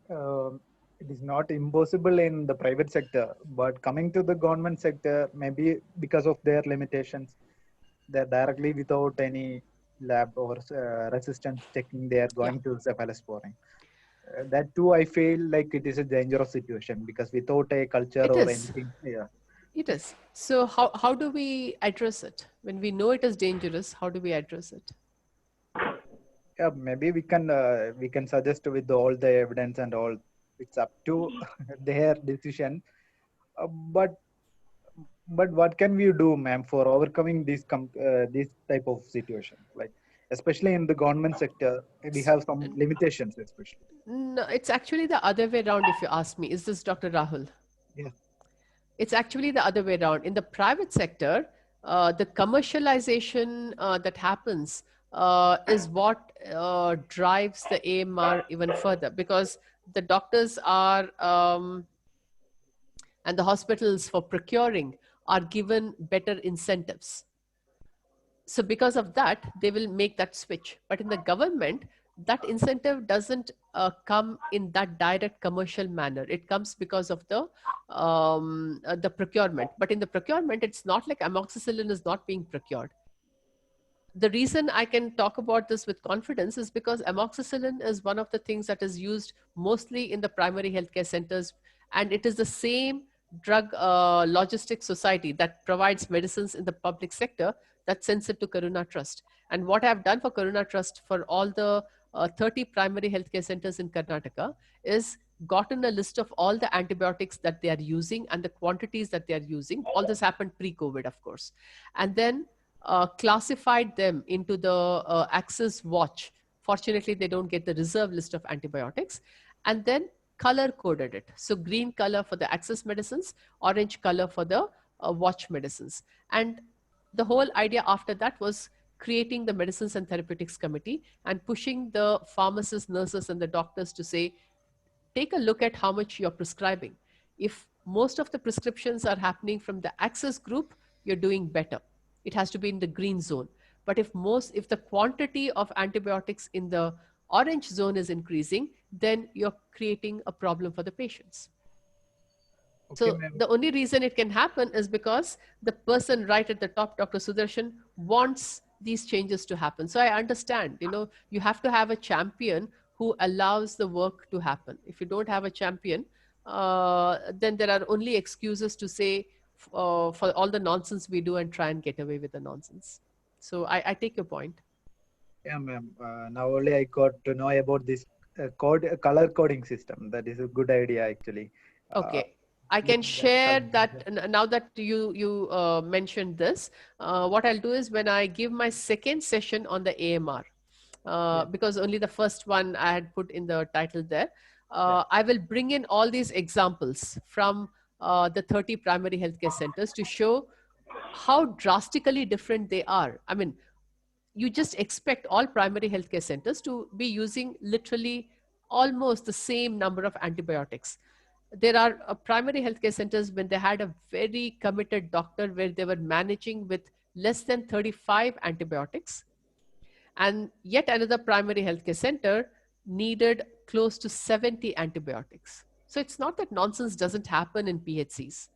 It is not impossible in the private sector, but coming to the government sector, maybe because of their limitations, they're directly without any lab or resistance checking, they are going to cephalosporin. That too, I feel like it is a dangerous situation because without a culture It or is. anything, yeah. It is. So how do we address it? When we know it is dangerous, how do we address it? Yeah, maybe we can suggest with all the evidence and all. It's up to their decision. But what can we do, ma'am, for overcoming this type of situation? Like especially in the government sector, we have some limitations, especially. No, it's actually the other way around. If you ask me, is this Dr. Rahul? Yeah. It's actually the other way around. In the private sector, the commercialization that happens is what drives the AMR even further, because the doctors are and the hospitals for procuring are given better incentives. So because of that, they will make that switch. But in the government, that incentive doesn't come in that direct commercial manner. It comes because of the procurement. But in the procurement, it's not like amoxicillin is not being procured. The reason I can talk about this with confidence is because amoxicillin is one of the things that is used mostly in the primary healthcare centers, and it is the same drug logistics society that provides medicines in the public sector that sends it to Karuna Trust. And what I've done for Karuna Trust for all the 30 primary healthcare centers in Karnataka is gotten a list of all the antibiotics that they are using and the quantities that they are using. All this happened pre-COVID, of course. And then classified them into the access watch. Fortunately, they don't get the reserve list of antibiotics. And then color coded it. So green color for the access medicines, orange color for the watch medicines. And the whole idea after that was creating the medicines and therapeutics committee and pushing the pharmacists, nurses, and the doctors to say, take a look at how much you're prescribing. If most of the prescriptions are happening from the access group, you're doing better. It has to be in the green zone. But if the quantity of antibiotics in the orange zone is increasing, then you're creating a problem for the patients. Okay, so the only reason it can happen is because the person right at the top, Dr. Sudarshan, wants these changes to happen. So I understand, you have to have a champion who allows the work to happen. If you don't have a champion, then there are only excuses to say for all the nonsense we do and try and get away with the nonsense. So I take your point. Yeah, ma'am. Now only I got to know about this color coding system. That is a good idea, actually. Okay. I can Using that share color. that now that you mentioned this. What I'll do is when I give my second session on the AMR, because only the first one I had put in the title there, I will bring in all these examples from the 30 primary healthcare centers to show how drastically different they are. I mean, you just expect all primary healthcare centers to be using literally almost the same number of antibiotics. There are primary healthcare centers when they had a very committed doctor where they were managing with less than 35 antibiotics, and yet another primary healthcare center needed close to 70 antibiotics. So it's not that nonsense doesn't happen in PHCs,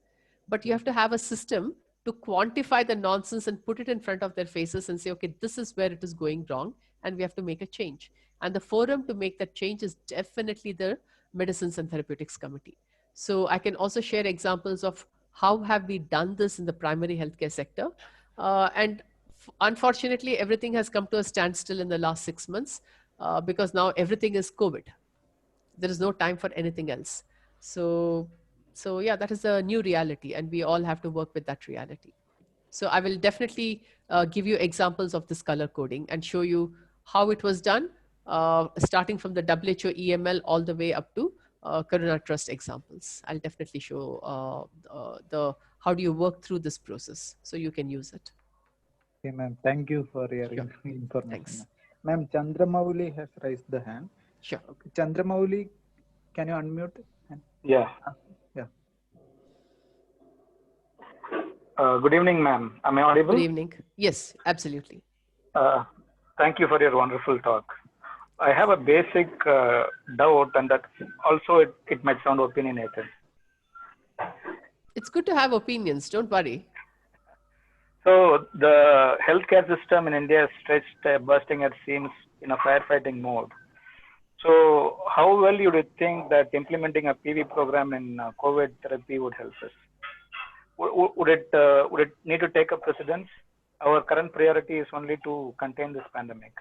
but you have to have a system to quantify the nonsense and put it in front of their faces and say, okay, this is where it is going wrong, and we have to make a change. And the forum to make that change is definitely the Medicines and Therapeutics Committee. So I can also share examples of how have we done this in the primary healthcare sector. And unfortunately, everything has come to a standstill in the last 6 months because now everything is COVID. There is no time for anything else. So yeah, that is a new reality, and we all have to work with that reality. So I will definitely give you examples of this color coding and show you how it was done, starting from the WHO EML all the way up to Karuna Trust examples. I'll definitely show the how do you work through this process so you can use it. Okay, ma'am. Thank you for your Sure. information. Thanks. Ma'am, Chandramouli has raised the hand. Sure. Okay. Chandramouli, can you unmute? Yeah. Yeah. Good evening, ma'am. Am I audible? Good evening. Yes, absolutely. Thank you for your wonderful talk. I have a basic doubt, and that also it might sound opinionated. It's good to have opinions. Don't worry. So the healthcare system in India is stretched, bursting at seams in a firefighting mode. So how well you would think that implementing a PV program in COVID therapy would help us? Would it need to take a precedence? Our current priority is only to contain this pandemic.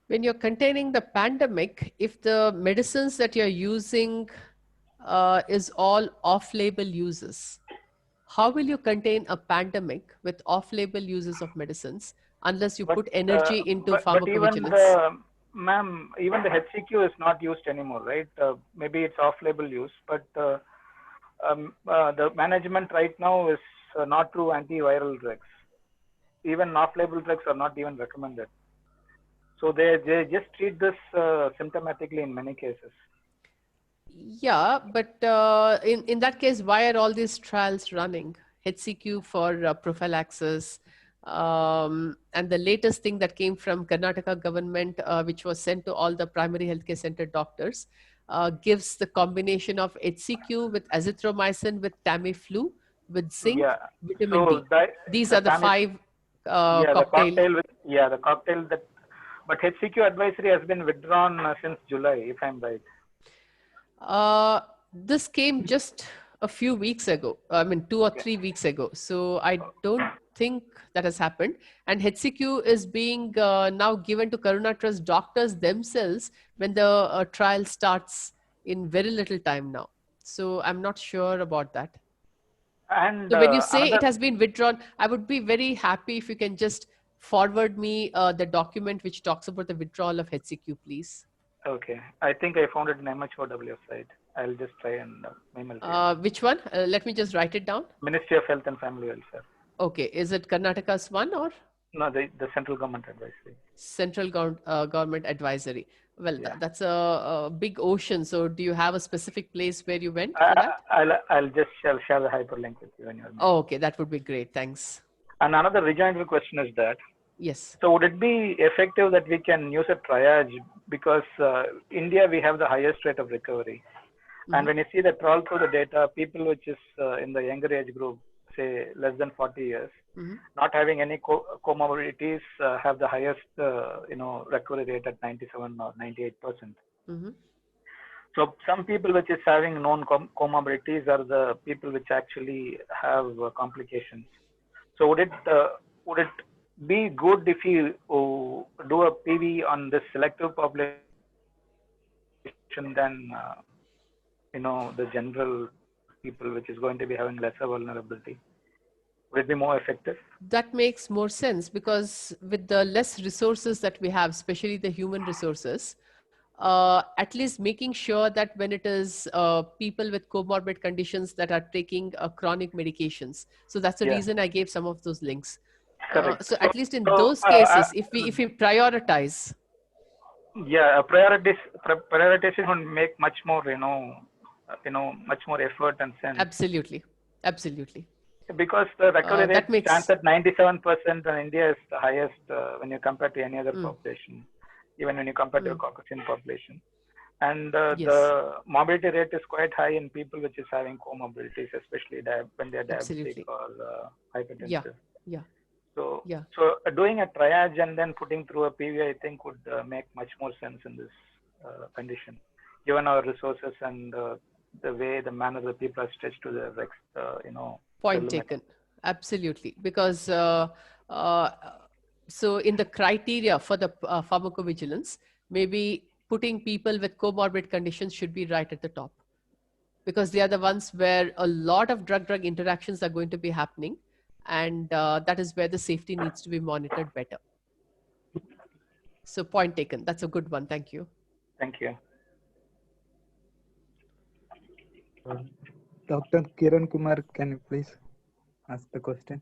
When you're containing the pandemic, if the medicines that you're using is all off-label uses, how will you contain a pandemic with off-label uses of medicines unless you put energy into pharmacovigilance? Ma'am, even the HCQ is not used anymore, right? Maybe it's off-label use, but the management right now is not through antiviral drugs. Even off-label drugs are not even recommended. So they just treat this symptomatically in many cases. Yeah, but in that case, why are all these trials running? HCQ for prophylaxis, and the latest thing that came from Karnataka government, which was sent to all the primary healthcare center doctors, gives the combination of HCQ with azithromycin, with Tamiflu, with zinc, vitamin D. These are the five cocktail. The cocktail that. But HCQ advisory has been withdrawn since July, if I'm right. This came just a few weeks ago. I mean, 2 or 3 weeks ago. So I don't think that has happened. And HCQ is being now given to Karuna Trust doctors themselves when the trial starts in very little time now. So I'm not sure about that. And so when you say it has been withdrawn, I would be very happy if you can just forward me the document which talks about the withdrawal of HCQ, please. Okay. I think I found it in MHOW site. I'll just try and email it. Which one? Let me just write it down. Ministry of Health and Family Welfare. Okay. Is it Karnataka's one or? No, the central government advisory. Central government advisory. Well, yeah. That's a big ocean. So do you have a specific place where you went for that? I'll share the hyperlink with you. Oh, okay. That would be great. Thanks. And another rejoinder question is that. Yes. So would it be effective that we can use a triage, because India, we have the highest rate of recovery. Mm-hmm. And when you see the trawl through the data, people which is in the younger age group, say less than 40 years, mm-hmm. not having any comorbidities, have the highest recovery rate at 97 or 98%. Mm-hmm. So some people which is having known comorbidities are the people which actually have complications. So would it be good if you do a PV on this selective population than the general people which is going to be having lesser vulnerability? Would it be more effective? That makes more sense, because with the less resources that we have, especially the human resources, at least making sure that when it is people with comorbid conditions that are taking chronic medications. So that's the Yeah. reason I gave some of those links. Correct. So at least in So, those cases, if we prioritize. Yeah, prioritization would make much more, much more effort and sense. Absolutely. Absolutely. Because the recovery that rate makes- stands at 97%, and India is the highest when you compare to any other population, even when you compare to the Caucasian population. And Yes. the morbidity rate is quite high in people which is having comorbidities, especially when they're Absolutely. diabetic or hypertensive. Yeah. Yeah. So, Yeah. so doing a triage and then putting through a PV, I think would make much more sense in this condition, given our resources and the manner the people are stretched to their, Point taken. Absolutely. Because so in the criteria for the pharmacovigilance, maybe putting people with comorbid conditions should be right at the top, because they are the ones where a lot of drug-drug interactions are going to be happening. And that is where the safety needs to be monitored better. So point taken. That's a good one. Thank you. Thank you. Dr. Kiran Kumar, can you please ask the question?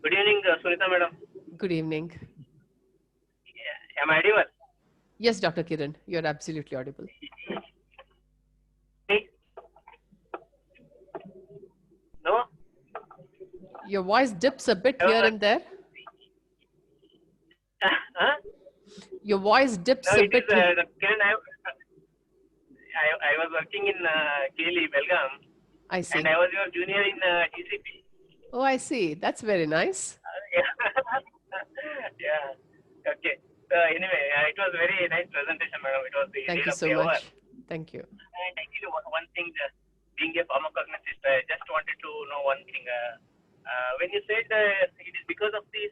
Good evening, Sunita madam. Good evening. Yeah, am I audible? Yes, Dr. Kiran, you're absolutely audible. No? Your voice dips a bit here and there. Huh? Your voice dips No, a it bit. is, Kiran, I was working in KLE, Belgaum, I see. and I was your junior in TCP. Oh, I see. That's very nice. Yeah. Okay. So anyway, it was very nice presentation, madam. It was the Thank lead you of so the hour. much. Thank you. And actually, one thing, being a pharmacognosist, I just wanted to know one thing. When you said it is because of the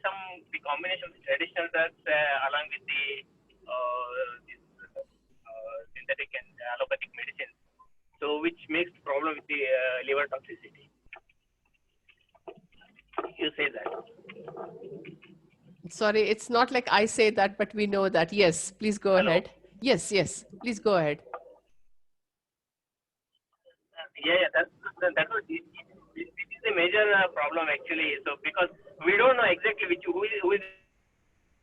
combination of the traditional drugs along with the synthetic and allopathic medicines, so which makes the problem with the liver toxicity. You say that. Sorry, it's not like I say that, but we know that. Yes, please go Hello? ahead. Yes, yes, please go ahead. Yeah, that was this is a major problem actually. So because we don't know exactly who is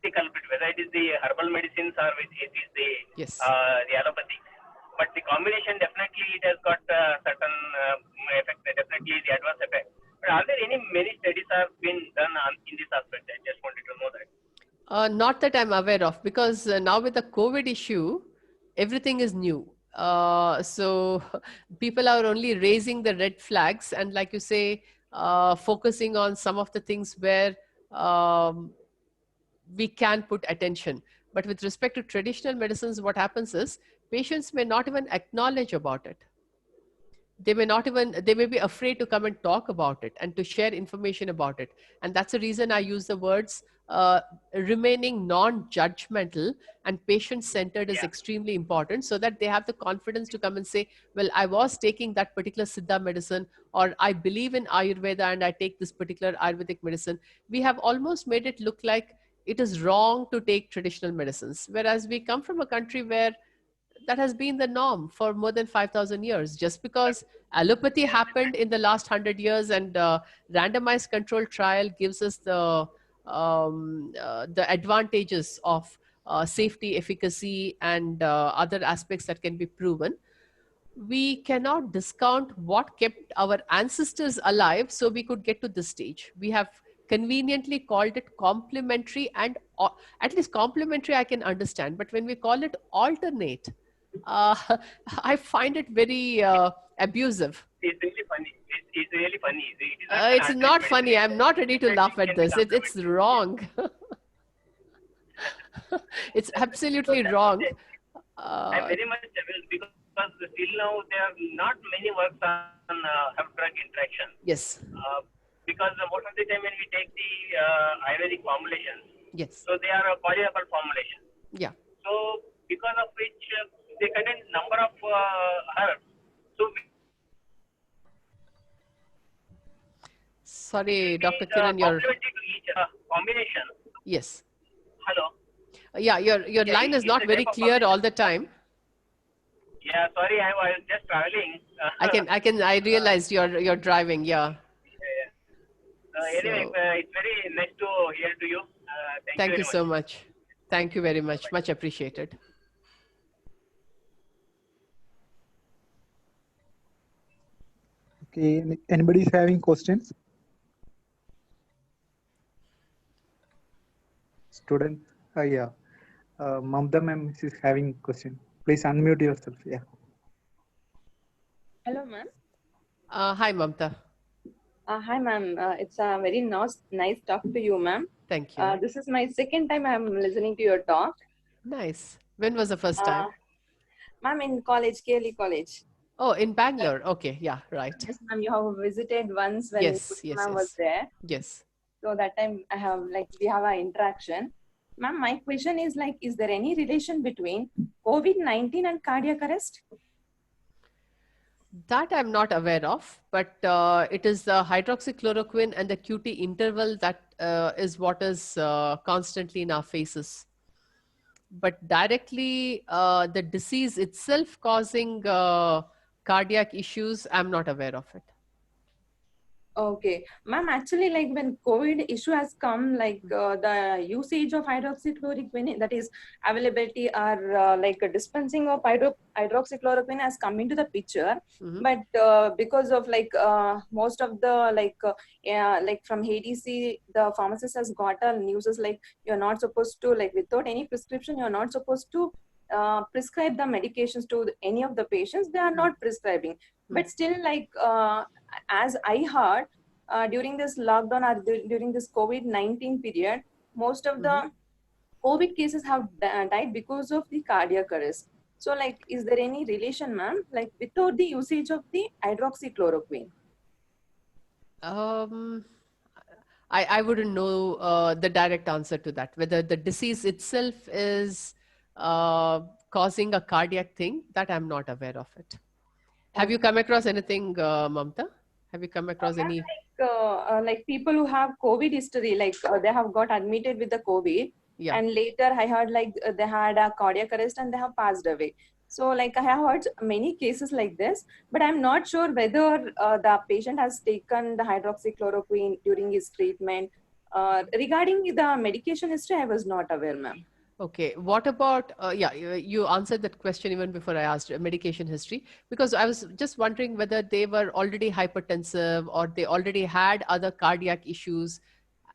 the culprit, whether it is the herbal medicines or it is the Yes. the allopathy. But the combination definitely it has got certain effect, definitely the adverse effect. But are there many studies have been done in this aspect? I just wanted to know that. Not that I'm aware of, because now with the COVID issue, everything is new. So people are only raising the red flags, and like you say, focusing on some of the things where we can put attention. But with respect to traditional medicines, what happens is patients may not even acknowledge about it. They may be afraid to come and talk about it and to share information about it. And that's the reason I use the words remaining non-judgmental and patient-centered is extremely important, so that they have the confidence to come and say, well, I was taking that particular Siddha medicine, or I believe in Ayurveda and I take this particular Ayurvedic medicine. We have almost made it look like it is wrong to take traditional medicines, whereas we come from a country where that has been the norm for more than 5,000 years. Just because allopathy happened in the last 100 years and randomized controlled trial gives us the advantages of safety, efficacy, and other aspects that can be proven, we cannot discount what kept our ancestors alive so we could get to this stage. We have conveniently called it complementary, and at least complementary I can understand, but when we call it alternate, I find it very abusive. It's really funny. It's really funny. It's not funny. I'm not ready to laugh at this. It's wrong. It's absolutely wrong. I'm very much aware because still now there are not many works on drug interaction. Yes. Because most of the time when we take the Ayurvedic formulations, Yes. so they are a polyherbal formulation. Yeah. So because of which they contain number of herbs. So Sorry, Dr. Kiran, you're complementary to each combination. yes. Hello. Yeah, your line is it's not a very type of clear all combination. the time. Yeah, sorry, I was just traveling. I realized you're driving. Yeah. Anyway, So it's very nice to hear to you. Thank you thank you very much. so much. Thank you very much. Much appreciated. Okay, anybody is having questions? Student, yeah. Mamta ma'am is having question. Please unmute yourself. Yeah. Hello, ma'am. Hi, Mamta. Hi, ma'am. It's a very nice talk to you, ma'am. Thank you. This is my second time I'm listening to your talk. Nice. When was the first time? Ma'am, in college, KLE College. Oh, in Bangalore. Okay. Yeah, right. Yes, ma'am. You have visited once when Yes, ma'am was there. Yes. So that time I have we have an interaction. Ma'am, my question is is there any relation between COVID-19 and cardiac arrest? That I'm not aware of, but it is the hydroxychloroquine and the QT interval that is what is constantly in our faces. But directly the disease itself causing cardiac issues, I'm not aware of it. Okay, ma'am, actually when COVID issue has come, the usage of hydroxychloroquine, that is availability or dispensing of hydroxychloroquine has come into the picture. But because of most of the from ADC, the pharmacist has got a news is you're not supposed to without any prescription, you're not supposed to prescribe the medications to any of the patients. They are not prescribing, but still as I heard, during this lockdown or during this COVID-19 period, most of the COVID cases have died because of the cardiac arrest. So, is there any relation, ma'am, without the usage of the hydroxychloroquine? I wouldn't know the direct answer to that. Whether the disease itself is causing a cardiac thing, that I'm not aware of it. Have you come across anything, Mamta? Have you come across any? People who have COVID history, they have got admitted with the COVID, and later I heard they had a cardiac arrest and they have passed away. So I have heard many cases like this, but I'm not sure whether the patient has taken the hydroxychloroquine during his treatment. Regarding the medication history, I was not aware, ma'am. Okay, what about, you answered that question even before I asked medication history, because I was just wondering whether they were already hypertensive or they already had other cardiac issues.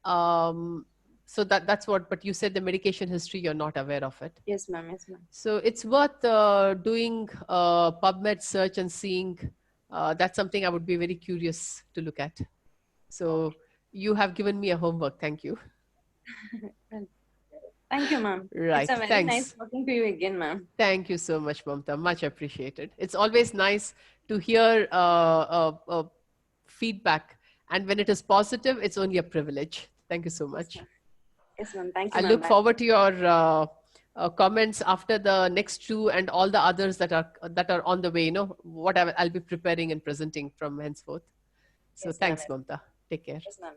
So that's what, but you said the medication history, you're not aware of it. Yes, ma'am. Yes, ma'am. So it's worth doing PubMed search and seeing, that's something I would be very curious to look at. So you have given me a homework. Thank you. Thank you, ma'am. Right. It's a very nice talking to you again, ma'am. Thank you so much, Mamta. Much appreciated. It's always nice to hear feedback. And when it is positive, it's only a privilege. Thank you so much. Yes, ma'am. Thank you. I look forward to your comments after the next two and all the others that are on the way. You know, what I'll be preparing and presenting from henceforth. So yes, thanks, Mamta. Take care. Yes, ma'am.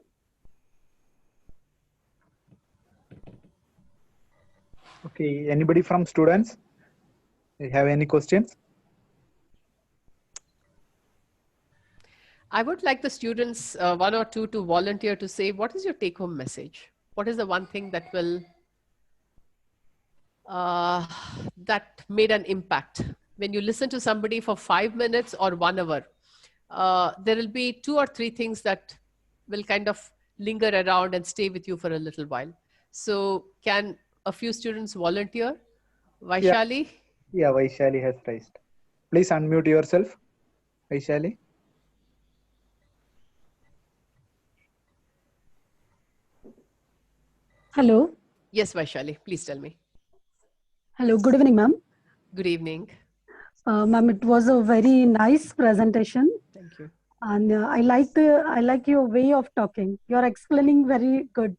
Okay, anybody from students? You have any questions? I would like the students, one or two, to volunteer to say, what is your take-home message? What is the one thing that will, that made an impact? When you listen to somebody for 5 minutes or 1 hour, there will be 2 or 3 things that will kind of linger around and stay with you for a little while. So can a few students volunteer? Vaishali? Yeah, Vaishali has raised. Please unmute yourself, Vaishali. Hello. Yes, Vaishali, please tell me. Hello, good evening, ma'am. Good evening. Ma'am, it was a very nice presentation, Thank you. and I like your way of talking. You're explaining very good.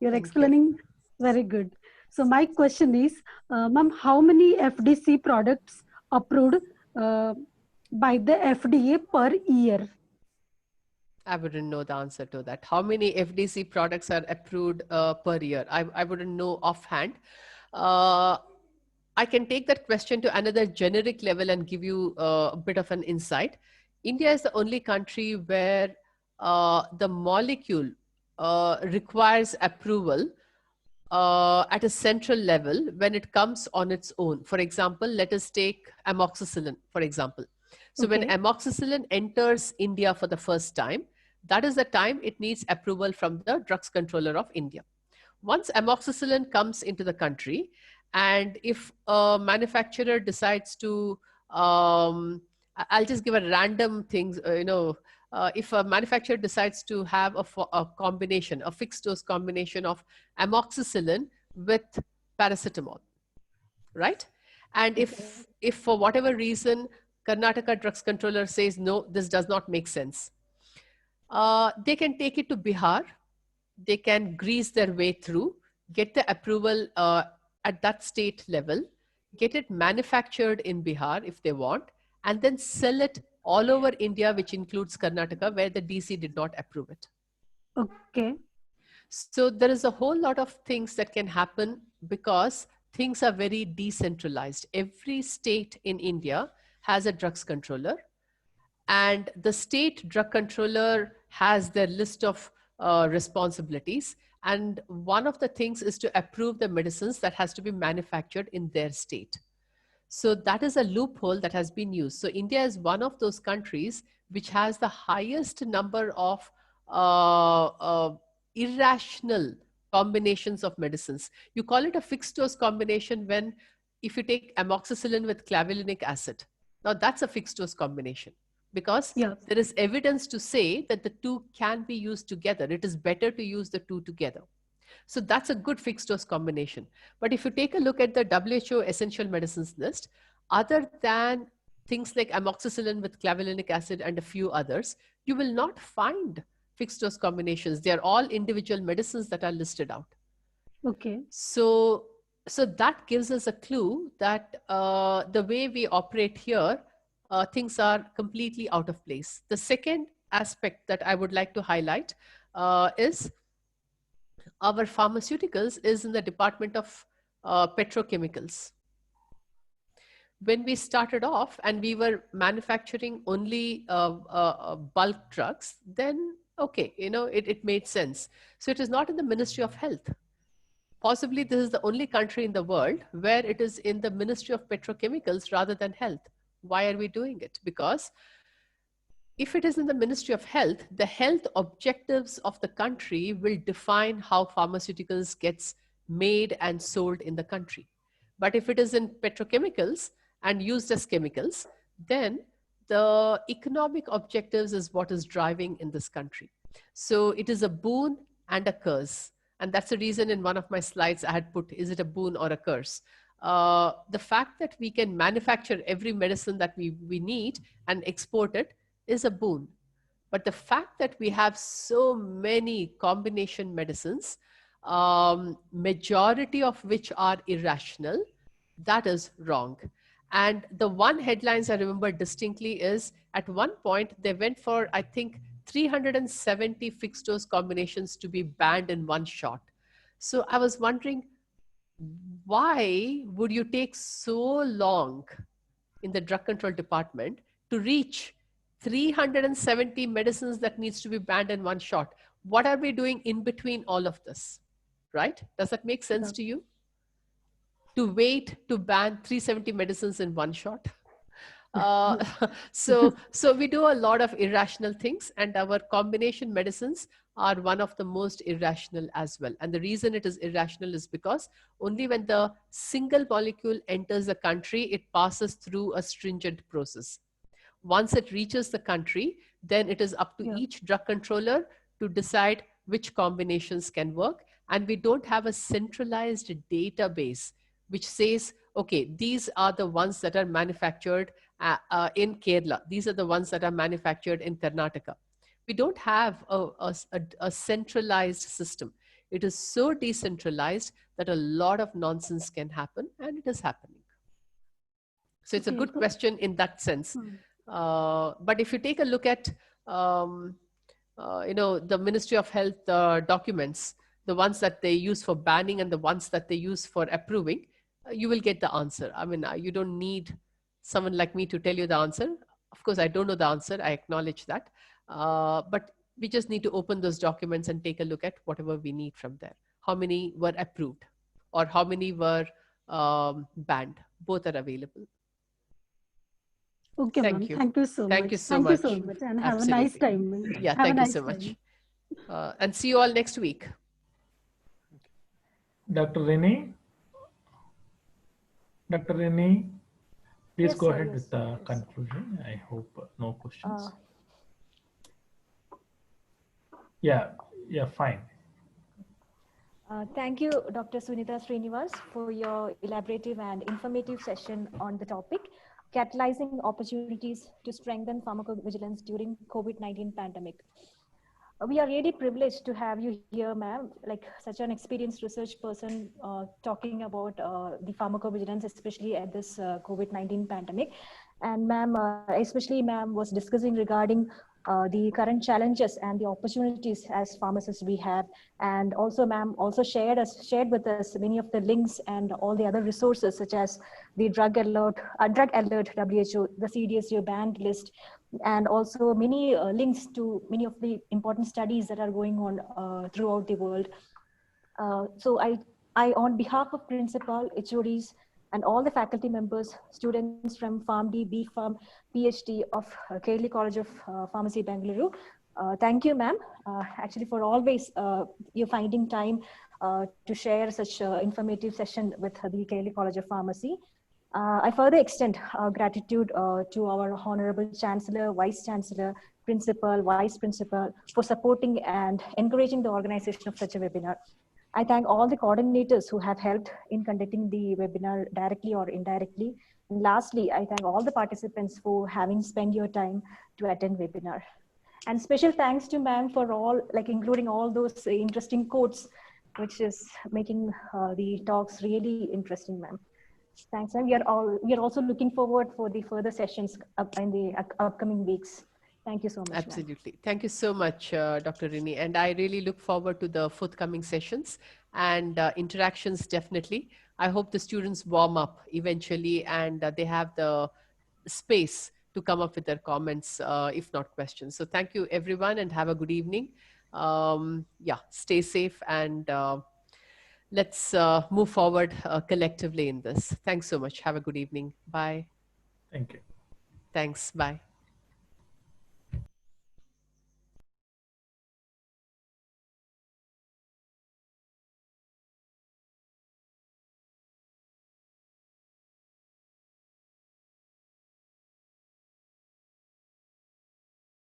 You're Thank you. explaining very good. So my question is, ma'am, how many FDC products approved by the FDA per year? I wouldn't know the answer to that. How many FDC products are approved per year? I wouldn't know offhand. I can take that question to another generic level and give you a bit of an insight. India is the only country where the molecule requires approval at a central level when it comes on its own. For example, let us take amoxicillin, for example. So when Okay. amoxicillin enters India for the first time, that is the time it needs approval from the Drugs Controller of India. Once amoxicillin comes into the country, and if a manufacturer decides to, I'll just give a random thing, if a manufacturer decides to have a combination, a fixed dose combination of amoxicillin with paracetamol, right? And if for whatever reason, Karnataka Drugs Controller says, no, this does not make sense, they can take it to Bihar, they can grease their way through, get the approval at that state level, get it manufactured in Bihar if they want, and then sell it all over India, which includes Karnataka, where the DC did not approve it. Okay. So there is a whole lot of things that can happen because things are very decentralized. Every state in India has a drugs controller, and the state drug controller has their list of responsibilities. And one of the things is to approve the medicines that has to be manufactured in their state. So that is a loophole that has been used. So India is one of those countries which has the highest number of irrational combinations of medicines. You call it a fixed dose combination when, if you take amoxicillin with clavulanic acid, now that's a fixed dose combination because there is evidence to say that the two can be used together. It is better to use the two together. So that's a good fixed dose combination. But if you take a look at the WHO essential medicines list, other than things like amoxicillin with clavulanic acid and a few others, you will not find fixed dose combinations. They are all individual medicines that are listed out. Okay. So that gives us a clue that the way we operate here, things are completely out of place. The second aspect that I would like to highlight is our pharmaceuticals is in the department of petrochemicals. When we started off and we were manufacturing only bulk drugs, then okay, it made sense. So it is not in the Ministry of Health. Possibly this is the only country in the world where it is in the Ministry of Petrochemicals rather than Health. Why are we doing it? Because if it is in the Ministry of Health, the health objectives of the country will define how pharmaceuticals gets made and sold in the country. But if it is in petrochemicals and used as chemicals, then the economic objectives is what is driving in this country. So it is a boon and a curse. And that's the reason in one of my slides I had put, is it a boon or a curse? The fact that we can manufacture every medicine that we need and export it is a boon. But the fact that we have so many combination medicines, majority of which are irrational, that is wrong. And the one headlines I remember distinctly is at one point they went for, I think, 370 fixed dose combinations to be banned in one shot. So I was wondering, why would you take so long in the drug control department to reach 370 medicines that needs to be banned in one shot? What are we doing in between all of this, right? Does that make sense to you? To wait to ban 370 medicines in one shot? So we do a lot of irrational things, and our combination medicines are one of the most irrational as well. And the reason it is irrational is because only when the single molecule enters the country, it passes through a stringent process. Once it reaches the country, then it is up to each drug controller to decide which combinations can work. And we don't have a centralized database which says, okay, these are the ones that are manufactured in Kerala. These are the ones that are manufactured in Karnataka. We don't have a centralized system. It is so decentralized that a lot of nonsense can happen, and it is happening. So it's a Okay, good so- question in that sense. But if you take a look at, the Ministry of Health documents, the ones that they use for banning and the ones that they use for approving, you will get the answer. I mean, you don't need someone like me to tell you the answer. Of course, I don't know the answer. I acknowledge that. But we just need to open those documents and take a look at whatever we need from there. How many were approved or how many were banned? Both are available. Okay, ma'am. Thank you. Thank you so Thank much. you so Thank you so much. much, and have a nice Absolutely. time. ma'am. Yeah, Have a thank you nice so much. time. And see you all next week. Dr. Renee? Dr. Renee, please Yes, go sir, ahead yes, with the yes. conclusion. I hope no questions. Uh, Yeah, fine. Thank you, Dr. Sunita Srinivas, for your elaborative and informative session on the topic, catalyzing opportunities to strengthen pharmacovigilance during COVID-19 pandemic. We are really privileged to have you here, ma'am, like such an experienced research person talking about the pharmacovigilance, especially at this COVID-19 pandemic. And ma'am, especially ma'am was discussing regarding the current challenges and the opportunities as pharmacists we have. And also ma'am also shared with us many of the links and all the other resources such as the drug alert WHO, the CDSU banned list, and also many links to many of the important studies that are going on throughout the world. So I, on behalf of principal, HODs, and all the faculty members, students from PharmD, BPharm, PhD of Kaili College of Pharmacy, Bengaluru, thank you, ma'am, actually for always you finding time to share such informative session with the Kaili College of Pharmacy. I further extend gratitude to our Honorable Chancellor, Vice Chancellor, Principal, Vice Principal for supporting and encouraging the organization of such a webinar. I thank all the coordinators who have helped in conducting the webinar directly or indirectly. And lastly, I thank all the participants for having spent your time to attend webinar. And special thanks to ma'am for all, like including all those interesting quotes, which is making the talks really interesting, ma'am. Thanks, ma'am. We are also looking forward for the further sessions in the upcoming weeks. Thank you so much. Absolutely. Thank you so much, Dr. Rini. And I really look forward to the forthcoming sessions and interactions, definitely. I hope the students warm up eventually and they have the space to come up with their comments, if not questions. So thank you, everyone, and have a good evening. Stay safe and let's move forward collectively in this. Thanks so much. Have a good evening. Bye. Thank you. Thanks. Bye.